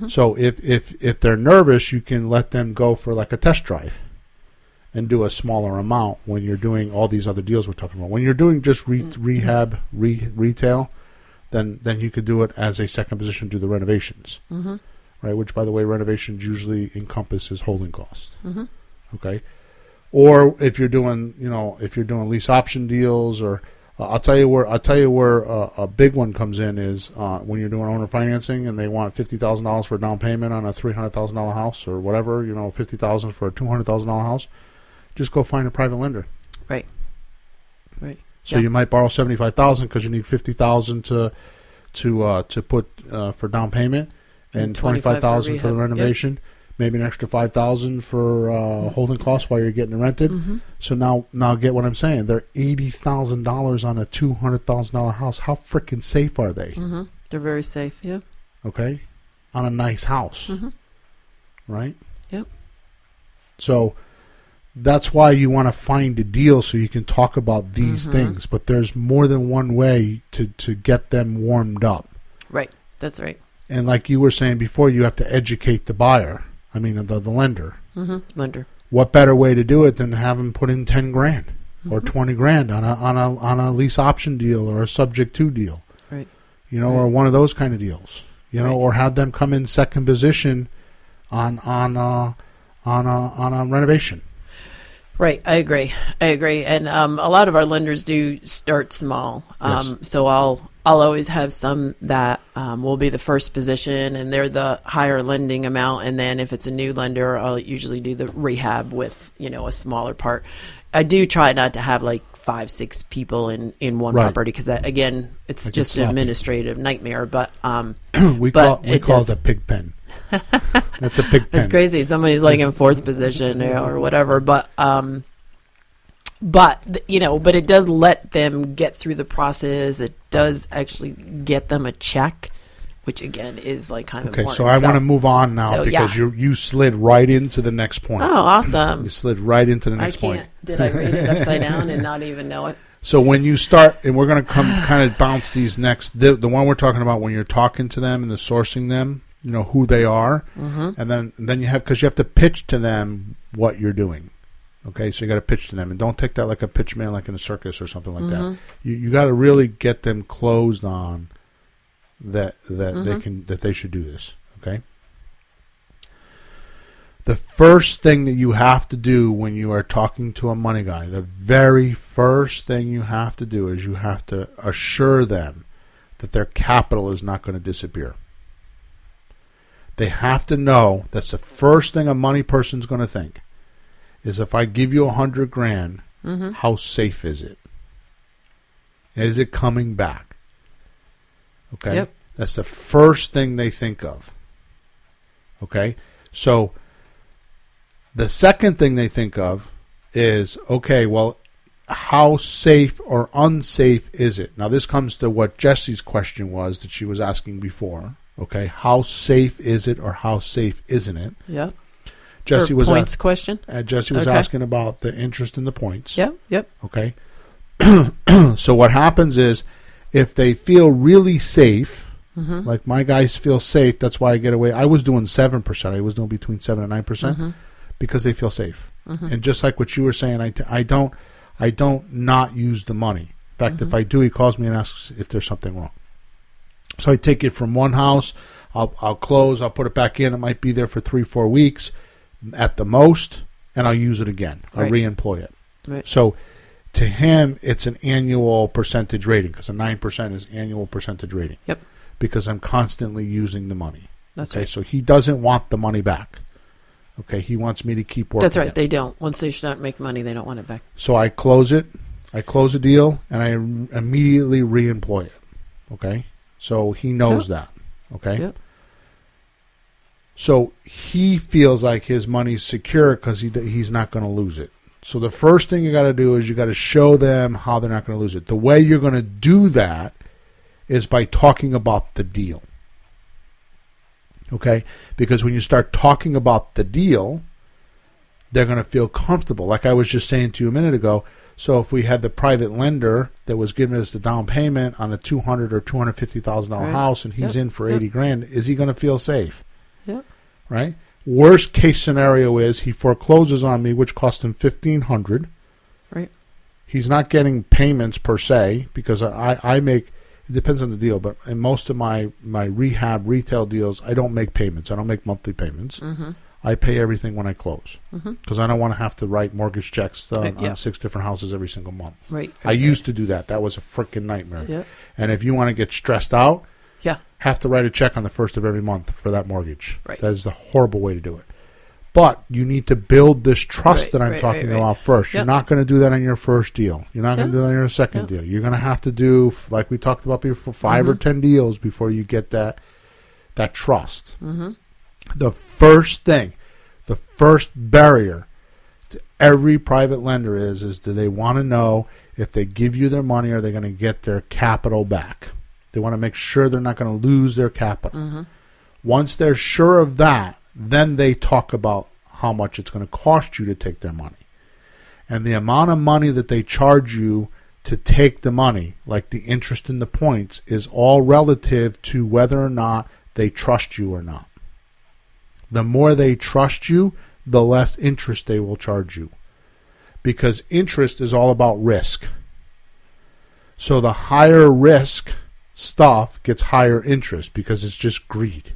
So if they're nervous, you can let them go for like a test drive and do a smaller amount when you're doing all these other deals we're talking about. When you're doing just rehab, retail, then you could do it as a second position, do the renovations. Right? Which, by the way, renovations usually encompasses holding costs. Okay? Or if you're doing, lease option deals, or I'll tell you where a big one comes in is when you're doing owner financing and they want $50,000 for a down payment on a $300,000 house or whatever, $50,000 for a $200,000 house. Just go find a private lender. Right. So you might borrow $75,000 because you need $50,000 to put for down payment, and $25,000 for the renovation. Yep. Maybe an extra $5,000 for holding costs while you're getting it rented. So now get what I'm saying. They're $80,000 on a $200,000 house. How freaking safe are they? They're very safe. Yeah. Okay, on a nice house, right? Yep. So that's why you want to find a deal so you can talk about these things. But there's more than one way to get them warmed up. Right. That's right. And like you were saying before, you have to educate the buyer. I mean, the lender. Lender. What better way to do it than to have them put in $10,000 or $20,000 on a lease option deal or a subject to deal, Right. Or one of those kind of deals, or have them come in second position on a renovation. Right, I agree, and a lot of our lenders do start small. Yes. So I'll always have some that will be the first position, and they're the higher lending amount. And then if it's a new lender, I'll usually do the rehab with a smaller part. I do try not to have like 5-6 people in one property because again, it's just an administrative nightmare. But we call it a pig pen. That's a pig pen. It's crazy. Somebody's like in fourth position or whatever, but it does let them get through the process. It does actually get them a check, which again is like kind of okay. important. So I want to move on now because you slid right into the next point. Oh, awesome! You slid right into the next point. Did I read it upside down and not even know it? So when you start, and we're going to kind of bounce these next, the one we're talking about when you're talking to them and the sourcing them. Who they are, and then you have to pitch to them what you're doing. Okay, so you got to pitch to them, and don't take that like a pitch man, like in a circus or something like that. You got to really get them closed on that they should do this. Okay. The first thing that you have to do when you are talking to a money guy, the very first thing you have to do is you have to assure them that their capital is not going to disappear. They have to know that's the first thing a money person's going to think is if I give you $100,000, how safe is it? Is it coming back? Okay? Yep. That's the first thing they think of. Okay? So the second thing they think of is, okay, well, how safe or unsafe is it? Now, this comes to what Jesse's question was that she was asking before. Okay, how safe is it or how safe isn't it? Yeah. Jesse Or was points question. Jesse was Okay. asking about the interest in the points. Yep. Yep. Okay. So what happens is if they feel really safe, like my guys feel safe, that's why I get away. I was doing 7%. I was doing between 7 and 9% because they feel safe. And just like what you were saying, I don't not use the money. In fact, if I do, he calls me and asks if there's something wrong. So I take it from one house, I'll close, I'll put it back in. It might be there for 3-4 weeks at the most, and I'll use it again. I'll Right. re-employ it. Right. So to him, it's an annual percentage rating because a 9% is annual percentage rating. Yep. Because I'm constantly using the money. That's Okay, right. so he doesn't want the money back. Okay, he wants me to keep working. That's right. it. They don't. Once they start making money, they don't want it back. So I close it. I close a deal, and I immediately re-employ it. Okay? So he knows that. Okay? Yep. So he feels like his money's secure because he's not going to lose it. So the first thing you got to do is you got to show them how they're not going to lose it. The way you're going to do that is by talking about the deal. Okay? Because when you start talking about the deal, they're going to feel comfortable. Like I was just saying to you a minute ago, so if we had the private lender that was giving us the down payment on a $200,000 or $250,000 Right. house and he's in for $80,000, is he going to feel safe? Yep. Right? Worst case scenario is he forecloses on me, which cost him $1,500. Right. He's not getting payments per se because I make. It depends on the deal, but in most of my rehab retail deals, I don't make payments. I don't make monthly payments. I pay everything when I close because I don't want to have to write mortgage checks on 6 different houses every single month. Right. I used to do that. That was a freaking nightmare. Yep. And if you want to get stressed out, Yeah. have to write a check on the first of every month for that mortgage. Right. That is the horrible way to do it. But you need to build this trust Right, that I'm right, talking right, right. about first. You're Yep. not going to do that on your first deal. You're not going to Yeah. do that on your second Yeah. deal. You're going to have to do, like we talked about before, 5 or 10 deals before you get that trust. The first thing, the first barrier to every private lender is do they want to know if they give you their money, are they going to get their capital back? They want to make sure they're not going to lose their capital. Once they're sure of that, then they talk about how much it's going to cost you to take their money. And the amount of money that they charge you to take the money, like the interest in the points, is all relative to whether or not they trust you or not. The more they trust you, the less interest they will charge you. Because interest is all about risk. So the higher risk stuff gets higher interest because it's just greed.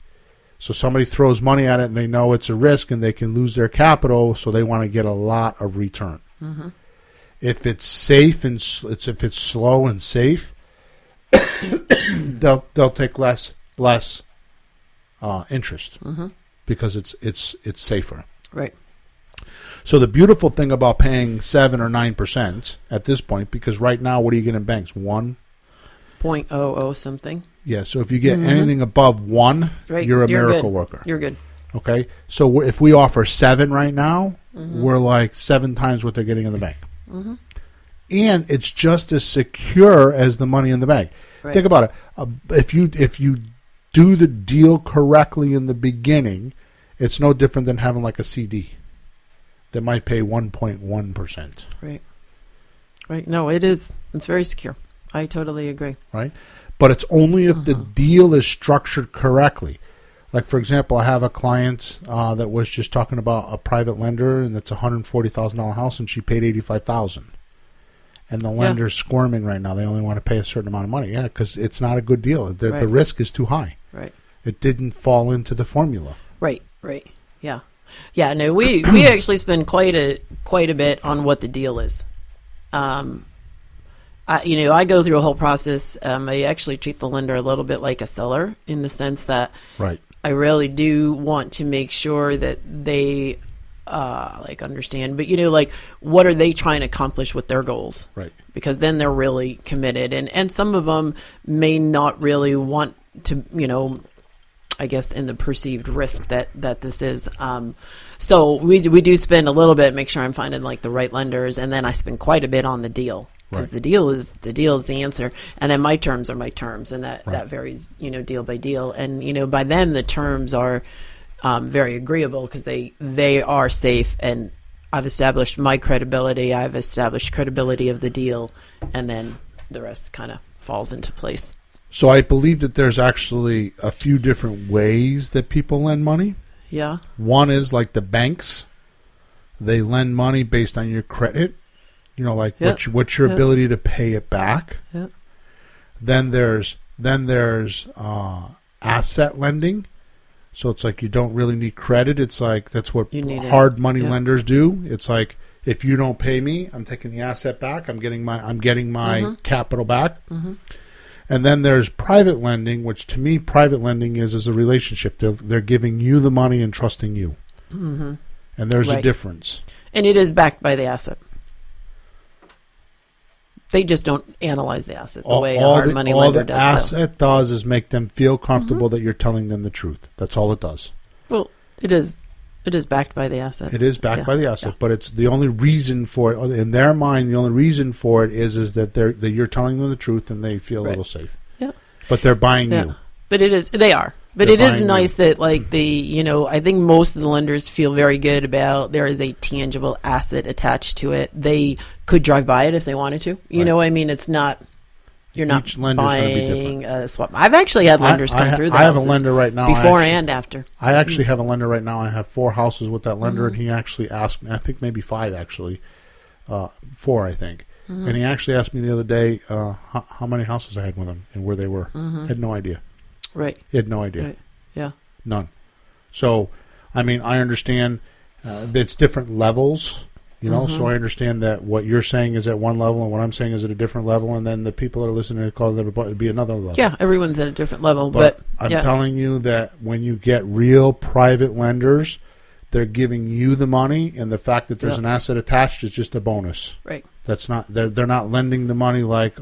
So somebody throws money at it and they know it's a risk and they can lose their capital, so they want to get a lot of return. If it's safe and if it's slow and safe, they'll take less interest because it's safer. Right. So the beautiful thing about paying 7 or 9% at this point, because right now, what do you get in banks? 1. 0.00 something. Yeah. So if you get anything above 1, Right. you're a miracle good. worker. You're good. Okay. So if we offer 7 right now, we're like 7 times what they're getting in the bank. And it's just as secure as the money in the bank. Right. Think about it. If you do the deal correctly in the beginning, it's no different than having like a CD that might pay 1.1%. Right. Right. No, it is. It's very secure. I totally agree. Right? But it's only if the deal is structured correctly. Like, for example, I have a client that was just talking about a private lender, and it's a $140,000 house, and she paid $85,000. And the lender's squirming right now. They only want to pay a certain amount of money. Yeah, because it's not a good deal. The Right. risk is too high. Right. It didn't fall into the formula. Right. Right. Yeah. Yeah. No, we actually spend quite a bit on what the deal is. I go through a whole process. I actually treat the lender a little bit like a seller in the sense that Right. I really do want to make sure that they understand, but what are they trying to accomplish with their goals? Right. Because then they're really committed, and some of them may not really want to, I guess, in the perceived risk that this is. So we do spend a little bit, make sure I'm finding the right lenders, and then I spend quite a bit on the deal, because Right. the deal is the answer, and then my terms are my terms, and that varies, deal by deal, and by then the terms are very agreeable, because they are safe, and I've established my credibility, I've established credibility of the deal, and then the rest kind of falls into place. So I believe that there's actually a few different ways that people lend money. Yeah. One is like the banks. They lend money based on your credit. What's your ability to pay it back. Yeah. Then there's asset lending. So it's like you don't really need credit. It's like that's what hard money lenders do. It's like, if you don't pay me, I'm taking the asset back. I'm getting my capital back. Mm-hmm. And then there's private lending, which to me, private lending is a relationship. They're giving you the money and trusting you. Mm-hmm. And there's a difference. And it is backed by the asset. They just don't analyze the asset the way a hard money lender does. All the asset does is make them feel comfortable that you're telling them the truth. That's all it does. Well, it is backed by the asset. It is backed by the asset, but it's the only reason for it, in their mind, the only reason for it is that that you're telling them the truth and they feel a little safe. Yeah. But they're buying you. But they are. But it is nice that I think most of the lenders feel very good about there is a tangible asset attached to it. They could drive by it if they wanted to. You know, I mean, it's not, you're not buying a swap. I've actually had lenders come through that. I have a lender right now. Before and after. I actually have a lender right now. I have 4 houses with that lender, and he actually asked me, I think maybe 5 actually, 4 I think. And he actually asked me the other day how many houses I had with him and where they were. I had no idea. Right. He had no idea. Right. Yeah. None. So, I mean, I understand that it's different levels, so I understand that what you're saying is at one level and what I'm saying is at a different level, and then the people that are listening to the call would be another level. Yeah, everyone's at a different level. But I'm telling you that when you get real private lenders, they're giving you the money, and the fact that there's an asset attached is just a bonus. Right. That's not, they're not lending the money like,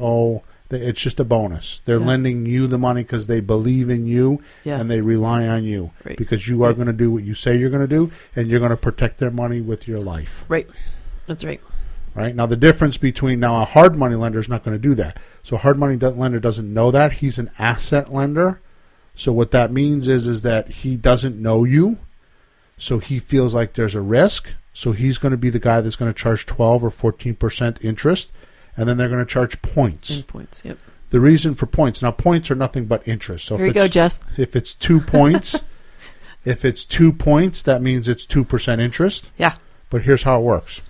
it's just a bonus. They're lending you the money because they believe in you and they rely on you because you are going to do what you say you're going to do, and you're going to protect their money with your life. Right. That's right. Right. Now, the difference between a hard money lender is not going to do that. So a hard money lender doesn't know that. He's an asset lender. So what that means is that he doesn't know you. So he feels like there's a risk. So he's going to be the guy that's going to charge 12 or 14% interest. And then they're going to charge points. Points, yep. The reason for points. Now, points are nothing but interest. So here you go, Jess. If it's 2 points, that means it's 2% interest. Yeah. But here's how it works.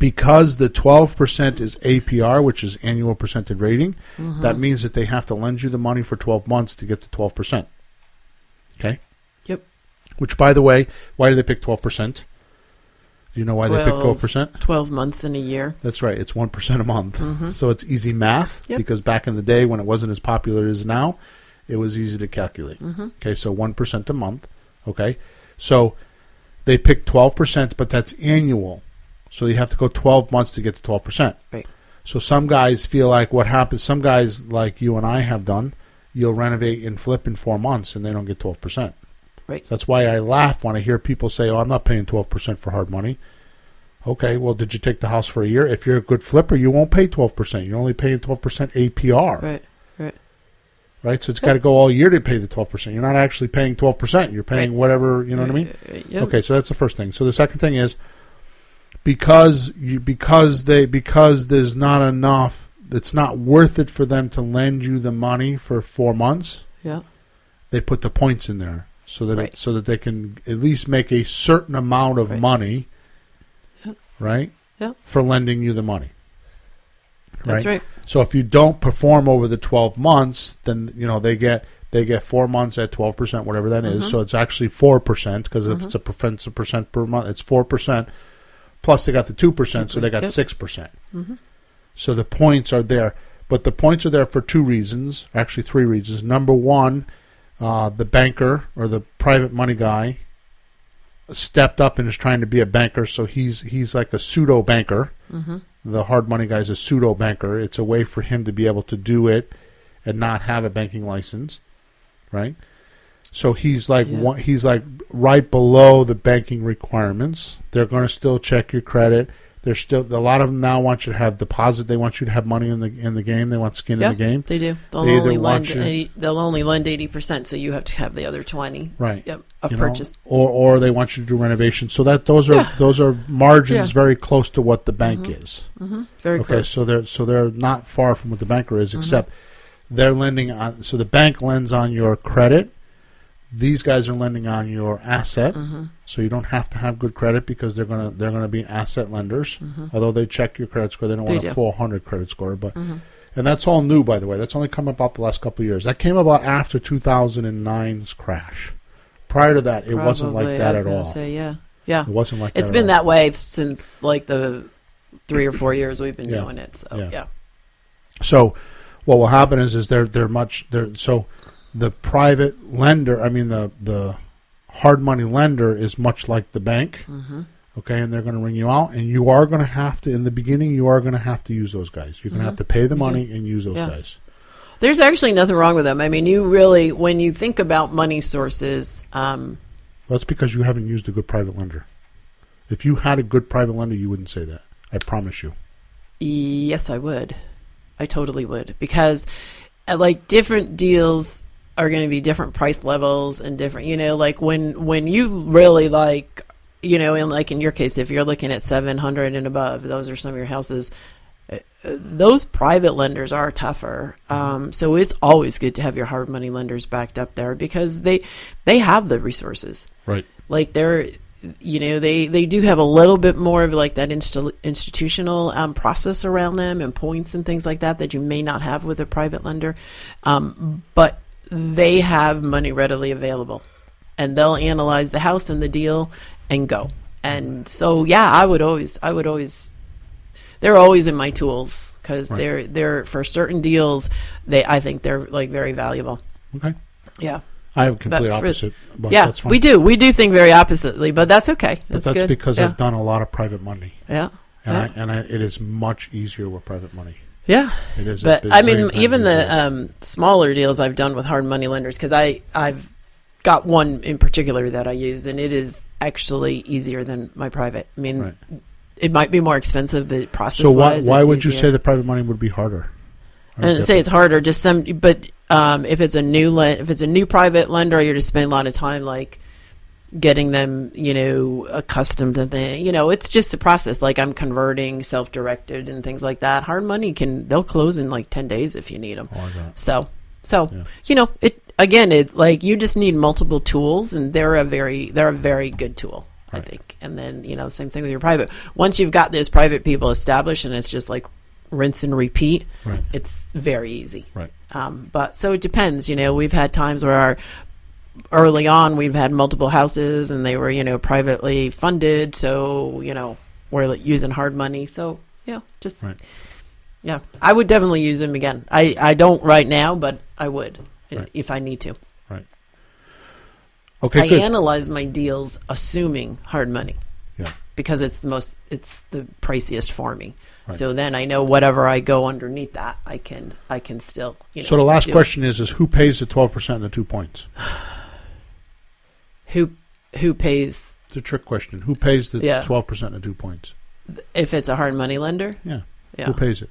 Because the 12% is APR, which is annual percentage rating, that means that they have to lend you the money for 12 months to get the 12%. Okay? Yep. Which, by the way, why do they pick 12%? Do you know why they pick 12%? 12 months in a year. That's right. It's 1% a month. So it's easy math because back in the day when it wasn't as popular as now, it was easy to calculate. Okay, so 1% a month. Okay, so they pick 12%, but that's annual. So you have to go 12 months to get to 12%. Right. So some guys feel like what happens, some guys like you and I have done, you'll renovate and flip in 4 months and they don't get 12%. Right. That's why I laugh when I hear people say, I'm not paying 12% for hard money. Okay, well, did you take the house for a year? If you're a good flipper, you won't pay 12%. You're only paying 12% APR. Right? So it's got to go all year to pay the 12%. You're not actually paying 12%. You're paying whatever, you know what I mean? Yep. Okay, so that's the first thing. So the second thing is because there's not enough, it's not worth it for them to lend you the money for 4 months. Yeah. They put the points in there. So that they can at least make a certain amount of money, right? Yeah. For lending you the money. That's right. So if you don't perform over the 12 months, then they get 4 months at 12%, whatever that is. So it's actually 4% because if it's a percent per month, it's 4%. Plus they got the 2%, so they got 6%. So the points are there, but the points are there for 2 reasons, actually 3 reasons. Number one. the banker or the private money guy stepped up and is trying to be a banker, so he's like a pseudo banker. Mm-hmm. The hard money guy is a pseudo banker. It's a way for him to be able to do it and not have a banking license, right? So he's like he's like right below the banking requirements. They're going to still check your credit. They're still a lot of them now want you to have deposit. They want you to have money in the game. They want skin in the game. They do. They'll only lend 80%, so you have to have the other 20. Right. Yep. Of purchase. Or they want you to do renovations. So that those are margins very close to what the bank is. Mm-hmm. Very okay. close. So they're not far from what the banker is, except they're lending on. So the bank lends on your credit. These guys are lending on your asset, so you don't have to have good credit because they're gonna be asset lenders. Although they check your credit score, they don't want a 400 credit score. But and that's all new, by the way. That's only come about the last couple of years. That came about after 2009's crash. Prior to that, it wasn't like that at all. Yeah. It wasn't like that. It's been that way since like the 3 or 4 years we've been doing it. So So what will happen is so. The private lender, the hard money lender is much like the bank, okay, and they're going to ring you out, and you are going to have to, in the beginning, you are going to have to use those guys. You're going to have to pay the money and use those guys. There's actually nothing wrong with them. I mean, you really, when you think about money sources... that's because you haven't used a good private lender. If you had a good private lender, you wouldn't say that. I promise you. Yes, I would. I totally would. Because, like, different deals... are going to be different price levels and different, like when you really like, and like in your case, if you're looking at 700 and above, those are some of your houses, those private lenders are tougher. So it's always good to have your hard money lenders backed up there because they have the resources. Right. Like they're, they do have a little bit more of like that institutional process around them and points and things like that you may not have with a private lender. But they have money readily available and they'll analyze the house and the deal and go. And so, I would always, they're always in my tools because they're for certain deals, I think they're like very valuable. Okay. Yeah. I have complete opposite. But yeah, that's fine. we do think very oppositely, but that's okay. But that's good. because I've done a lot of private money. Yeah. And it is much easier with private money. Yeah, it is. But I mean, even the smaller deals I've done with hard money lenders, because I've got one in particular that I use, and it is actually easier than my private. I mean, it might be more expensive, but process-wise, so why would you say the private money would be harder? And say it's harder, just but if it's a new private lender, you're just spending a lot of time like getting them, accustomed to things. It's just a process. Like I'm converting self-directed and things like that. Hard money they'll close in like 10 days if you need them. So it like you just need multiple tools, and they're a very good tool, I think. And then, the same thing with your private. Once you've got those private people established and it's just like rinse and repeat, it's very easy. Right. But so it depends, we've had times where early on we've had multiple houses and they were privately funded, so we're using hard money, so I would definitely use them again. I don't right now, but I would if I need to. Okay, I good. analyze my deals assuming hard money because it's the priciest for me. So then I know whatever I go underneath that, I can still So the last question is who pays the 12% and the 2 points? Who pays? It's a trick question. Who pays the 12% and the 2 points? If it's a hard money lender? Yeah. Who pays it?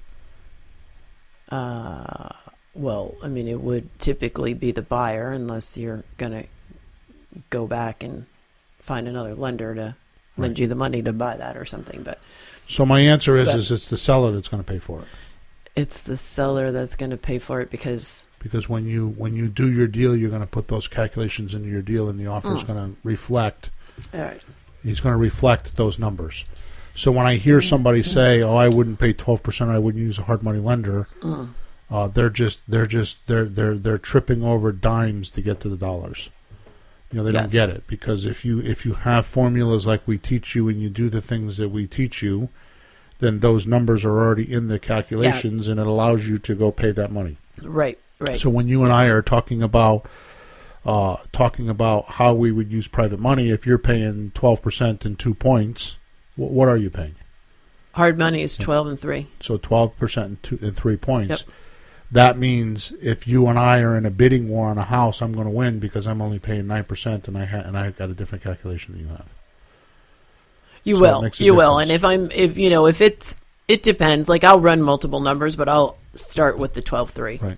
Well, I mean, it would typically be the buyer unless you're going to go back and find another lender to lend you the money to buy that or something. But so my answer is it's the seller that's going to pay for it. It's the seller that's going to pay for it because when you do your deal, you're going to put those calculations into your deal, and the offer is going to reflect. All right. He's going to reflect those numbers. So when I hear somebody say, "Oh, I wouldn't pay 12%, I wouldn't use a hard money lender," they're tripping over dimes to get to the dollars. They don't get it, because if you have formulas like we teach you and you do the things that we teach you, then those numbers are already in the calculations, and it allows you to go pay that money. Right. So when you and I are talking about talking about how we would use private money. If you're paying 12% and 2 points, what are you paying? Hard money is 12 and 3. So 12% and 3 points. Yep. That means if you and I are in a bidding war on a house, I'm going to win because I'm only paying 9%, and I've got a different calculation than you have. You So will. it makes a You will. And difference. it depends. Like, I'll run multiple numbers, but I'll start with the 12-3. Right.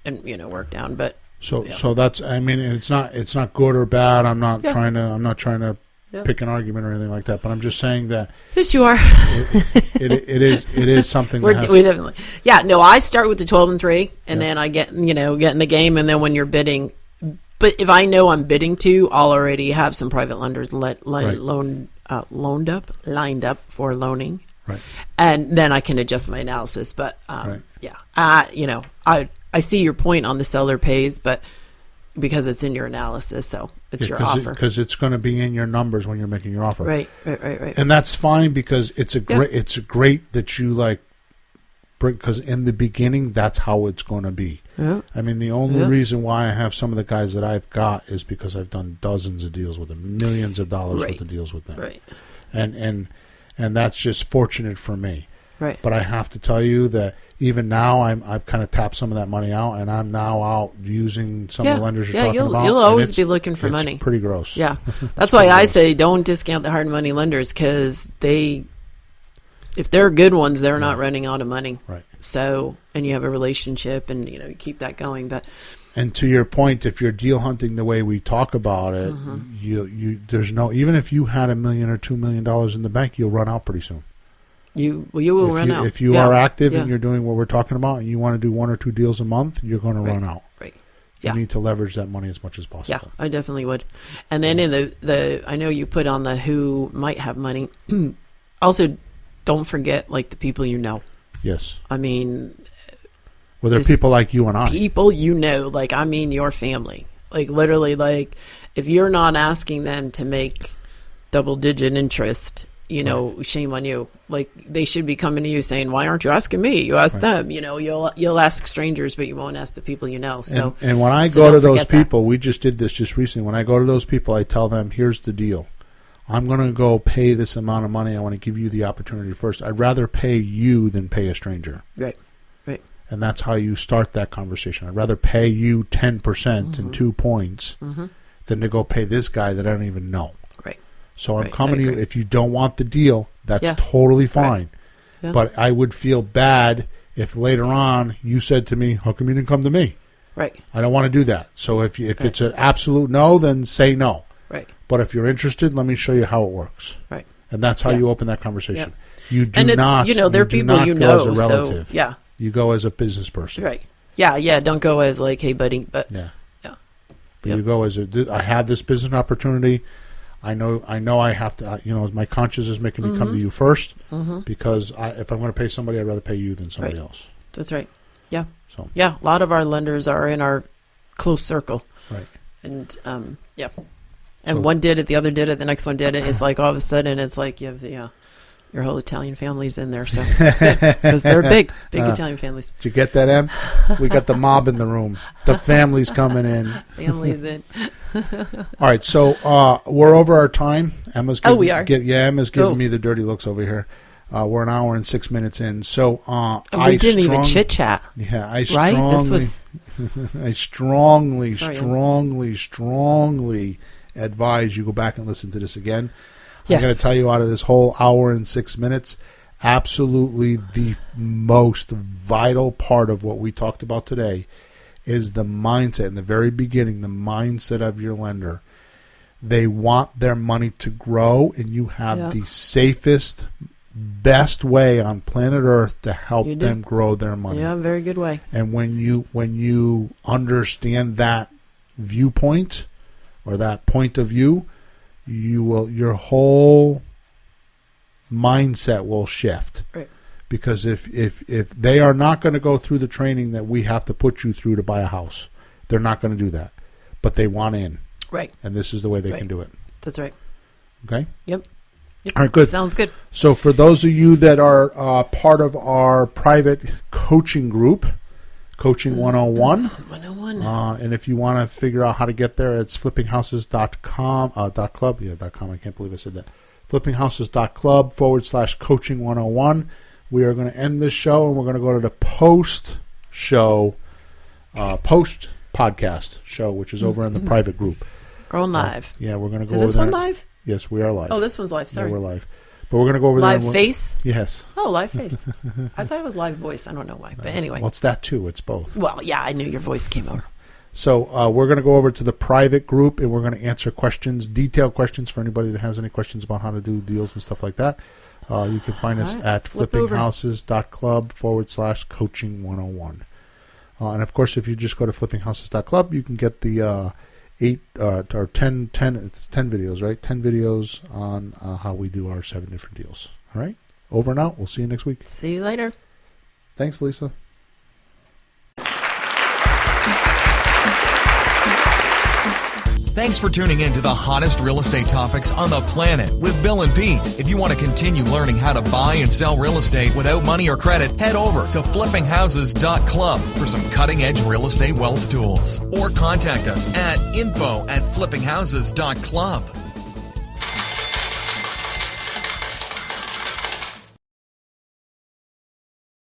And, work down. But So yeah. so that's, I mean, it's not good or bad. I'm not Yeah. trying to Yeah. pick an argument or anything like that. But I'm just saying that yes, you are. it is something. We that has, definitely. Yeah, no, I start with the 12 and 3, and then I get in the game, and then when you're bidding, but if I know I'm bidding to, I'll already have some private lenders lined up for loaning, Right. and then I can adjust my analysis. But Right. yeah, I see your point on the seller pays, but because it's in your analysis, so it's your offer, because it's going to be in your numbers when you're making your offer. right. And that's fine because it's great that you bring, because in the beginning that's how it's going to be. Yeah. I mean, the only reason why I have some of the guys that I've got is because I've done dozens of deals with them, millions of dollars worth of deals with them, Right. and that's just fortunate for me. Right. But I have to tell you that even now I've kind of tapped some of that money out, and I'm now out using some of the lenders you're talking about. You'll and always it's- be looking for it's money. pretty gross. Yeah, that's why I say don't discount the hard money lenders, because if they're good ones, they're not running out of money. Right. So, and you have a relationship, and you keep that going. But And to your point, if you're deal hunting the way we talk about it, there's no, even if you had $1 million or $2 million in the bank, you'll run out pretty soon. you will run out If you are active and you're doing what we're talking about, and you want to do 1 or 2 deals a month, you're going to run out. Right. You need to leverage that money as much as Yeah, possible. I definitely would. And then in the I know you put on the who might have money. Also, don't forget the people you know. Yes. I mean, Well, they're just people like you and I. people your family. Literally, if you're not asking them to make double-digit interest, shame on you. They should be coming to you saying, "Why aren't you asking me? You ask them." You'll ask strangers, but you won't ask the people you know. So, and when I so go don't to those forget that. people, we just did this just recently. When I go to those people, I tell them, "Here's the deal. I'm going to go pay this amount of money. I want to give you the opportunity first. I'd rather pay you than pay a stranger." right. And that's how you start that conversation. I'd rather pay you 10% and 2 points than to go pay this guy that I don't even know. Right. So I'm Right, coming I to you. agree. If you don't want the deal, that's Yeah. totally fine. Yeah. But I would feel bad if later on you said to me, "How come you didn't come to me?" Right. I don't want to do that. So if it's an absolute no, then say no. Right. But if you're interested, let me show you how it works. Right. And that's how Yeah. you open that conversation. You do And it's not. they're do people not you go know. as a relative. So yeah. You go as a business person. Right. Yeah. Don't go as "Hey, buddy," but Yeah. yeah. But Yep. you go as I have this business opportunity. I know I have to, my conscience is making me come to you first because if I'm going to pay somebody, I'd rather pay you than somebody Right. else. That's right. Yeah. So Yeah. A lot of our lenders are in our close circle. Right. And yeah. And So- one did it, the other did it, the next one did it. It's all of a sudden it's you have your whole Italian family's in there, so it's good because they're big Italian families. Did you get that, Em? We got the mob in the room. The family's coming in. Families in. All right, so we're over our time. Emma's giving, we are? Emma's giving Cool. me the dirty looks over here. We're an hour and 6 minutes in. So And we didn't even chit chat. Yeah, I Right? strongly, This was I strongly, Sorry, Em. strongly advise you go back and listen to this again. Yes. I'm going to tell you out of this whole hour and 6 minutes, absolutely the most vital part of what we talked about today is the mindset. In the very beginning, the mindset of your lender. They want their money to grow, and you have the safest, best way on planet Earth to help You do. them grow their money. Yeah, very good way. And when you understand that viewpoint or that point of view, your whole mindset will shift. Right. Because if they are not going to go through the training that we have to put you through to buy a house, they're not going to do that. But they want in. Right. And this is the way they Right. can do it. That's right. Okay? Yep. All right, good. Sounds good. So for those of you that are part of our private coaching group, Coaching 101. 101. And if you want to figure out how to get there, it's flippinghouses.com, .club. Yeah, .com. I can't believe I said that. flippinghouses.club/coaching 101. We are going to end this show, and we're going to go to the post-show, post-podcast show, which is over in the private group. Going live. Yeah, we're going to go Is over this there. one live? Yes, we are live. Oh, this one's live. Sorry. Yeah, we're live. But we're going to go over there. Live face? Yes. Oh, live face. I thought it was live voice. I don't know why. But anyway. Well, it's that too. It's both. Well, yeah, I knew your voice came over. So we're going to go over to the private group, and we're going to answer questions, detailed questions for anybody that has any questions about how to do deals and stuff like that. You can find us at flippinghouses.club/coaching 101. And, of course, if you just go to flippinghouses.club, you can get the 10 videos, right? 10 videos on how we do our 7 different deals. All right? Over and out. We'll see you next week. See you later. Thanks, Lisa. Thanks for tuning in to the hottest real estate topics on the planet with Bill and Pete. If you want to continue learning how to buy and sell real estate without money or credit, head over to flippinghouses.club for some cutting-edge real estate wealth tools. Or contact us at info@flippinghouses.club.